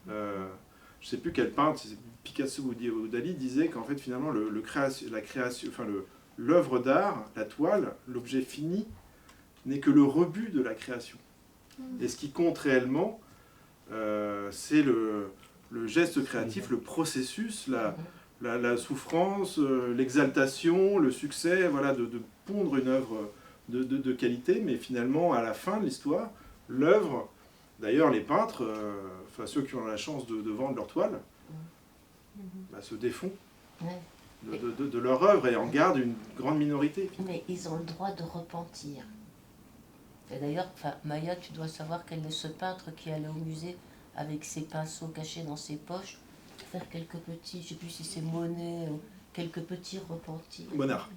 Speaker 1: Je sais plus quel peintre, Picasso ou Dali disait qu'en fait finalement l'œuvre d'art, la toile, l'objet fini, n'est que le rebut de la création. Et ce qui compte réellement, c'est le geste créatif, le processus, la souffrance, l'exaltation, le succès, voilà, de pondre une œuvre de qualité, mais finalement, à la fin de l'histoire, l'œuvre, d'ailleurs les peintres, ceux qui ont la chance de vendre leur toile, se défont de leur œuvre et en gardent une grande minorité.
Speaker 4: Mais ils ont le droit de repentir. Et d'ailleurs, Maya, tu dois savoir qu'elle est ce peintre qui allait au musée avec ses pinceaux cachés dans ses poches, faire quelques petits, je ne sais plus si c'est Monet, ou quelques petits repentis.
Speaker 1: Bonnard.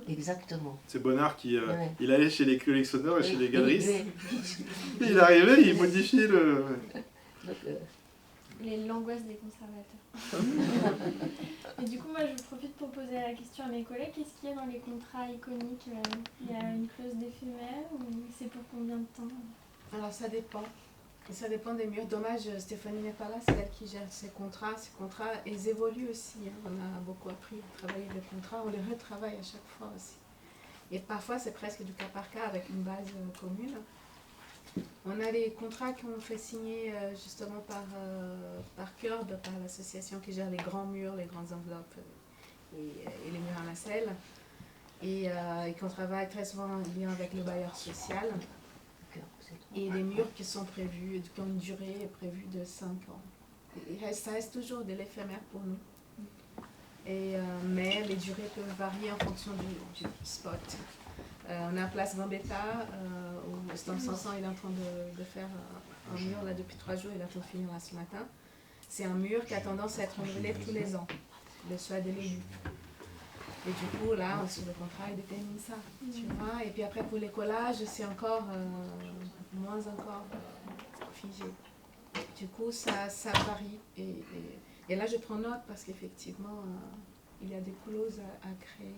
Speaker 4: Exactement.
Speaker 1: C'est Bonnard qui il allait chez les collectionneurs et chez les galeristes. Et il arrivait, il modifiait le...
Speaker 4: Donc,
Speaker 5: l'angoisse des conservateurs. Et du coup, moi, je profite pour poser la question à mes collègues. Qu'est-ce qu'il y a dans les contrats iconiques? Il y a une clause d'éphémère ou c'est pour combien de temps?
Speaker 6: Alors, ça dépend. Ça dépend des murs. Dommage, Stéphanie n'est pas là, c'est elle qui gère ces contrats. Ces contrats, ils évoluent aussi. On a beaucoup appris à travailler les contrats. On les retravaille à chaque fois aussi. Et parfois, c'est presque du cas par cas avec une base commune. On a les contrats qu'on fait signer justement par CURB, par l'association qui gère les grands murs, les grandes enveloppes et les murs à nacelle. Et qu'on travaille très souvent en lien avec le bailleur social. Et les murs qui sont prévus, qui ont une durée prévue de 5 ans. Ça reste toujours de l'éphémère pour nous. Mais les durées peuvent varier en fonction du spot. On a Place Gambetta, où Stan Sanson il est en train de faire un mur là, depuis 3 jours, il est en train de finir là ce matin. C'est un mur qui a tendance à être renouvelé tous les ans, le choix de l'élu. Et du coup, là, sur le contrat, il détermine ça, tu vois. Et puis après, pour les collages, c'est encore moins encore figé. Du coup, ça varie. Et là, je prends note parce qu'effectivement, il y a des clauses à créer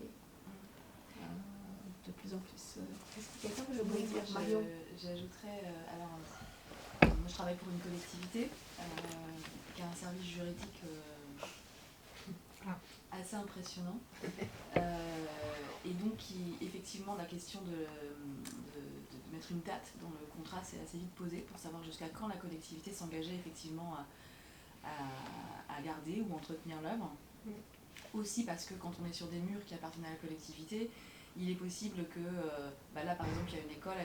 Speaker 6: de plus en plus. Est-ce que quelqu'un peut le dire, Marion?
Speaker 7: J'ajouterais, moi je travaille pour une collectivité qui a un service juridique assez impressionnant. Et donc, effectivement, la question de mettre une date dans le contrat, c'est assez vite posé pour savoir jusqu'à quand la collectivité s'engageait effectivement à garder ou entretenir l'œuvre. Aussi parce que quand on est sur des murs qui appartiennent à la collectivité, il est possible que, là par exemple, il y a une école,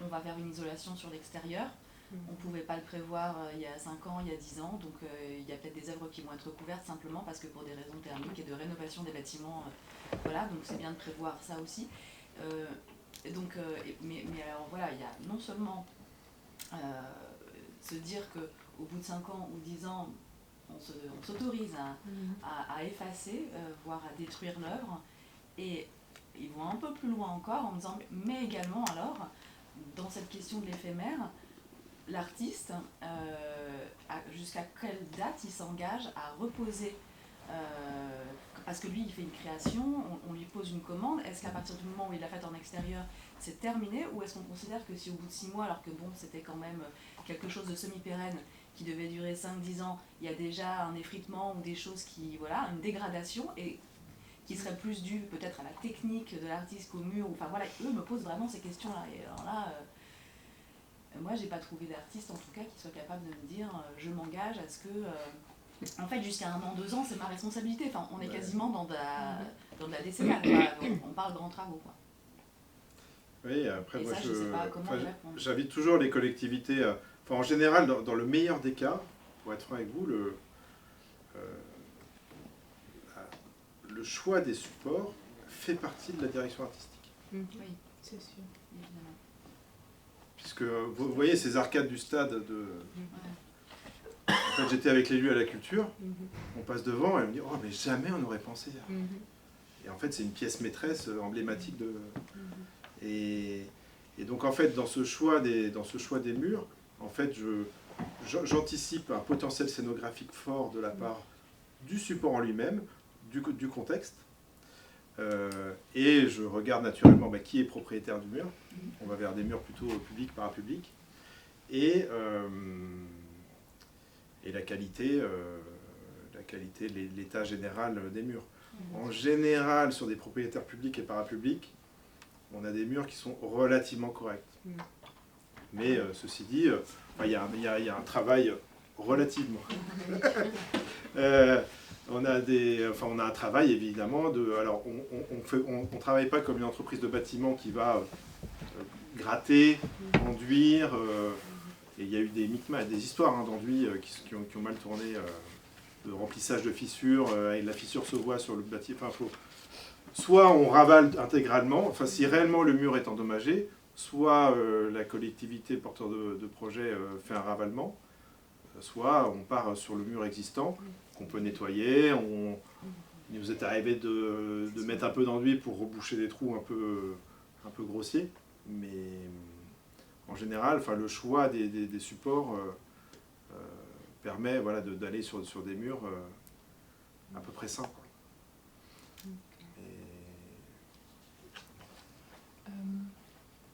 Speaker 7: on va faire une isolation sur l'extérieur. On ne pouvait pas le prévoir il y a 5 ans, il y a 10 ans, donc il y a peut-être des œuvres qui vont être couvertes simplement parce que pour des raisons thermiques et de rénovation des bâtiments, voilà, donc c'est bien de prévoir ça aussi. Mais alors voilà, il y a non seulement se dire qu'au bout de 5 ans ou 10 ans, on s'autorise à effacer, voire à détruire l'œuvre, et ils vont un peu plus loin encore en disant, mais également alors, dans cette question de l'éphémère, l'artiste, jusqu'à quelle date il s'engage à reposer, parce que lui il fait une création, on lui pose une commande, est-ce qu'à partir du moment où il l'a faite en extérieur, c'est terminé, ou est-ce qu'on considère que si au bout de 6 mois, alors que bon, c'était quand même quelque chose de semi-pérenne, qui devait durer 5-10 ans, il y a déjà un effritement ou des choses qui, voilà, une dégradation, et qui serait plus due peut-être à la technique de l'artiste qu'au mur, enfin voilà, eux me posent vraiment ces questions-là, et alors là, moi j'ai pas trouvé d'artiste en tout cas qui soit capable de me dire je m'engage à ce que, en fait jusqu'à 1 an, 2 ans c'est ma responsabilité, enfin on est quasiment dans de la décennale, on parle grands travaux quoi.
Speaker 1: Oui, après
Speaker 7: et
Speaker 1: moi
Speaker 7: ça,
Speaker 1: j'invite toujours les collectivités, en général dans le meilleur des cas, pour être franc avec vous, le choix des supports fait partie de la direction artistique.
Speaker 6: Oui, c'est sûr.
Speaker 7: Évidemment.
Speaker 1: puisque vous voyez ces arcades du stade de... En fait, j'étais avec l'élu à la culture, on passe devant et on me dit « Oh, mais jamais on n'aurait pensé !» Et en fait, c'est une pièce maîtresse emblématique de... Et donc, en fait, dans ce choix des murs, en fait, j'anticipe un potentiel scénographique fort de la part du support en lui-même, du contexte, et je regarde naturellement qui est propriétaire du mur. On va vers des murs plutôt publics, parapublics, et la qualité, l'état général des murs. En général, sur des propriétaires publics et parapublics, on a des murs qui sont relativement corrects. Mais ceci dit, il y a un travail relativement. On a un travail évidemment de. Alors, on travaille pas comme une entreprise de bâtiment qui va gratter, enduire. Et il y a eu des histoires d'enduit qui ont mal tourné, de remplissage de fissures, et la fissure se voit sur le bâtiment. Soit on ravale intégralement, si réellement le mur est endommagé, soit la collectivité porteur de projet fait un ravalement, soit on part sur le mur existant, qu'on peut nettoyer. Il nous est arrivé de mettre un peu d'enduit pour reboucher des trous un peu grossiers, mais en général, le choix des supports permet d'aller sur des murs à peu près sains.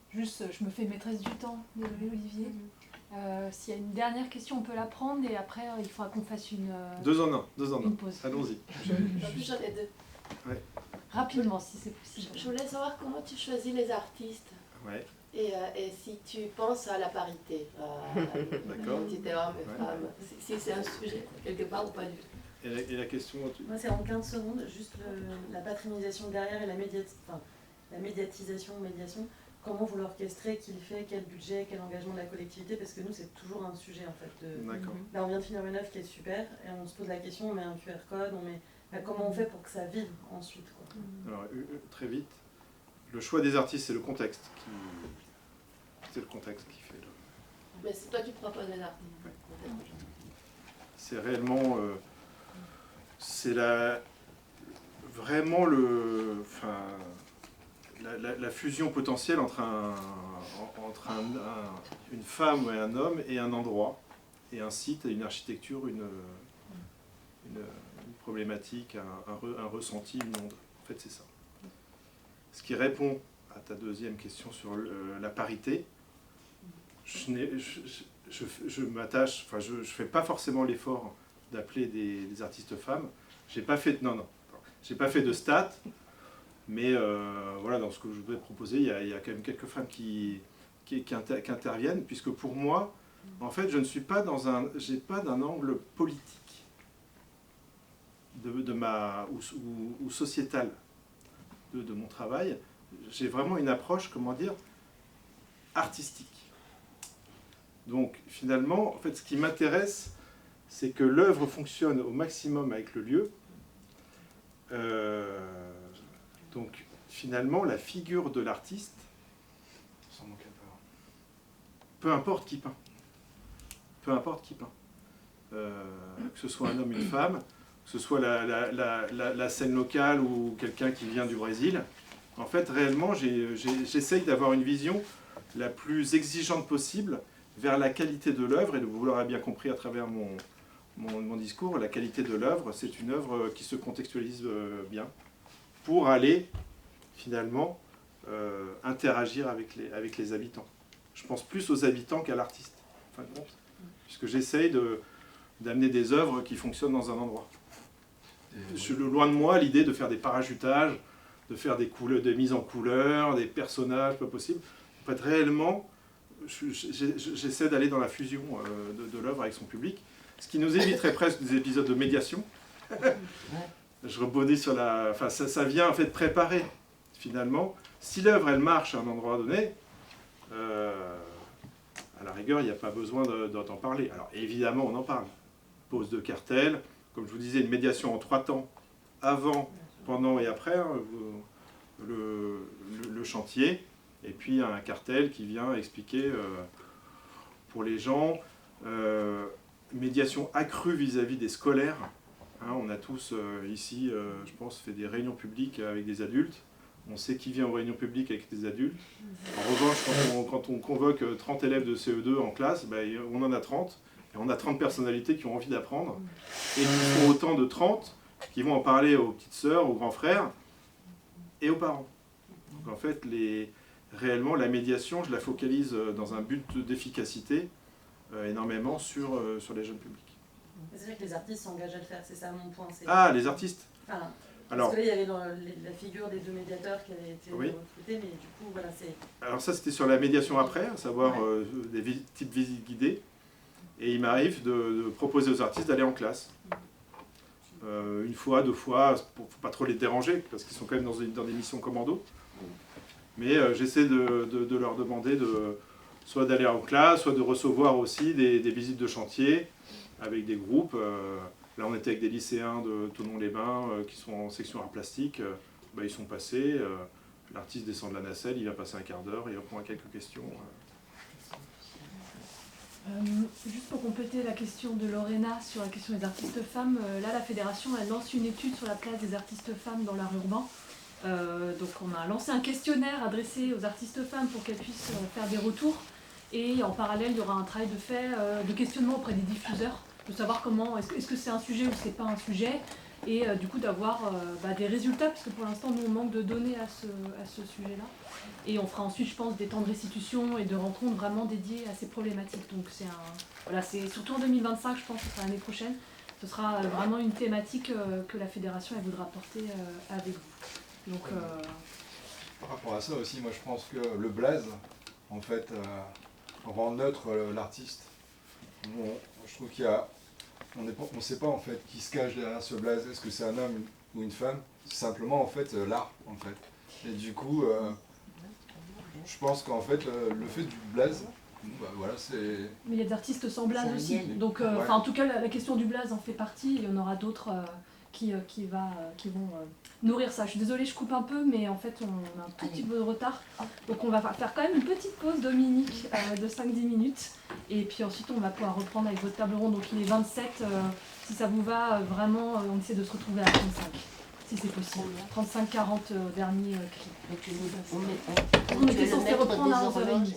Speaker 2: Juste, je me fais maîtresse du temps, désolé Olivier. S'il y a une dernière question, on peut la prendre et après il faudra qu'on fasse une pause.
Speaker 1: Allons-y.
Speaker 8: J'en ai deux.
Speaker 1: Ouais.
Speaker 2: Rapidement, si c'est possible.
Speaker 8: Je voulais savoir comment tu choisis les artistes.
Speaker 1: Ouais.
Speaker 8: Et si tu penses à la parité,
Speaker 1: D'accord.
Speaker 8: quantité homme et femme, si c'est un sujet quelque part ou pas du tout.
Speaker 1: Et la question...
Speaker 9: Moi, c'est en 15 secondes, juste la patronisation derrière et la médiatisation, médiation. Comment vous l'orchestrez, qui le fait, quel budget, quel engagement de la collectivité, parce que nous c'est toujours un sujet en fait.
Speaker 1: D'accord.
Speaker 9: Là on vient de finir une œuvre qui est super et on se pose la question, on met un QR code, comment on fait pour que ça vive ensuite quoi.
Speaker 1: Alors très vite, le choix des artistes c'est le contexte qui fait le...
Speaker 8: Mais c'est toi qui proposes les artistes.
Speaker 1: Ouais. C'est réellement vraiment la fusion potentielle entre une femme et un homme et un endroit, et un site, une architecture, une problématique, un ressenti, une onde. En fait, c'est ça. Ce qui répond à ta deuxième question sur la parité, je fais pas forcément l'effort d'appeler des artistes femmes. J'ai pas fait de stats. Mais dans ce que je voudrais proposer, il y a quand même quelques femmes qui interviennent, puisque pour moi, en fait, je ne suis pas j'ai pas d'un angle politique ou sociétal de mon travail. J'ai vraiment une approche, artistique. Donc finalement, en fait, ce qui m'intéresse, c'est que l'œuvre fonctionne au maximum avec le lieu. Donc, finalement, la figure de l'artiste, peu importe qui peint. Que ce soit un homme, une femme, que ce soit la scène locale ou quelqu'un qui vient du Brésil. En fait, réellement, j'essaye d'avoir une vision la plus exigeante possible vers la qualité de l'œuvre, et vous l'aurez bien compris à travers mon discours, la qualité de l'œuvre, c'est une œuvre qui se contextualise bien, pour aller, finalement, interagir avec les habitants. Je pense plus aux habitants qu'à l'artiste, en fin de compte, puisque j'essaye d'amener des œuvres qui fonctionnent dans un endroit. Loin de moi l'idée de faire des parachutages, de faire des mises en couleur, des personnages, pas possible. En fait, réellement, j'essaie d'aller dans la fusion de l'œuvre avec son public, ce qui nous éviterait presque des épisodes de médiation. Je rebondis sur ça vient en fait préparer, finalement. Si l'œuvre, elle marche à un endroit donné, à la rigueur, il n'y a pas besoin d'en parler. Alors évidemment, on en parle. Pose de cartel, comme je vous disais, une médiation en 3 temps, avant, pendant et après, le chantier. Et puis un cartel qui vient expliquer pour les gens, médiation accrue vis-à-vis des scolaires. Hein, on a tous ici, je pense, fait des réunions publiques avec des adultes. On sait qui vient aux réunions publiques avec des adultes. En revanche, quand on convoque 30 élèves de CE2 en classe, on en a 30. Et on a 30 personnalités qui ont envie d'apprendre. Et qui sont autant de 30 qui vont en parler aux petites sœurs, aux grands frères et aux parents. Donc en fait, réellement, la médiation, je la focalise dans un but d'efficacité énormément sur les jeunes publics.
Speaker 9: C'est-à-dire que les artistes s'engagent à le faire, c'est ça mon point.
Speaker 1: Ah, les artistes.
Speaker 9: Voilà.
Speaker 1: Alors,
Speaker 9: parce que là, il y avait la figure des 2 médiateurs qui avaient été recrutés, mais du coup, voilà, c'est...
Speaker 1: Alors ça, c'était sur la médiation après, à savoir des types visites guidées. Et il m'arrive de proposer aux artistes d'aller en classe. Une fois, 2 fois, pour pas trop les déranger, parce qu'ils sont quand même dans des missions commando. Mais j'essaie de leur demander soit d'aller en classe, soit de recevoir aussi des visites de chantier avec des groupes. Là, on était avec des lycéens de Thonon-les-Bains qui sont en section art plastique. Ils sont passés. L'artiste descend de la nacelle, il va passer un quart d'heure, il répond à quelques questions.
Speaker 2: Juste pour compléter la question de Lorena sur la question des artistes femmes, là la fédération elle lance une étude sur la place des artistes femmes dans l'art urbain. Donc on a lancé un questionnaire adressé aux artistes femmes pour qu'elles puissent faire des retours. Et en parallèle, il y aura un travail de questionnement auprès des diffuseurs, de savoir comment, est-ce que c'est un sujet ou c'est pas un sujet, et du coup d'avoir des résultats, parce que pour l'instant nous on manque de données à ce sujet-là. Et on fera ensuite, je pense, des temps de restitution et de rencontres vraiment dédiées à ces problématiques. Donc c'est surtout en 2025, je pense, ce sera l'année prochaine, ce sera vraiment une thématique que la fédération elle voudra porter avec vous. Donc,
Speaker 3: par rapport à ça aussi, moi je pense que le blaze, en fait, rend neutre l'artiste. Je trouve on ne sait pas en fait qui se cache derrière ce blaze. Est-ce que c'est un homme ou une femme? C'est simplement en fait l'art en fait. Et du coup, je pense qu'en fait le fait du blaze, voilà, c'est...
Speaker 2: Mais il y a des artistes sans blaze aussi. Donc, en tout cas, la question du blaze en fait partie. Et il y en aura d'autres qui vont nourrir ça. Je suis désolée, je coupe un peu, mais en fait, on a un tout petit peu de retard. Donc, on va faire quand même une petite pause, Dominique, de 5-10 minutes. Et puis ensuite, on va pouvoir reprendre avec votre table ronde. Donc, il est 27. Si ça vous va, vraiment, on essaie de se retrouver à 35. Si c'est possible. 35-40 dernier cri.
Speaker 4: On était censé reprendre à 11h30.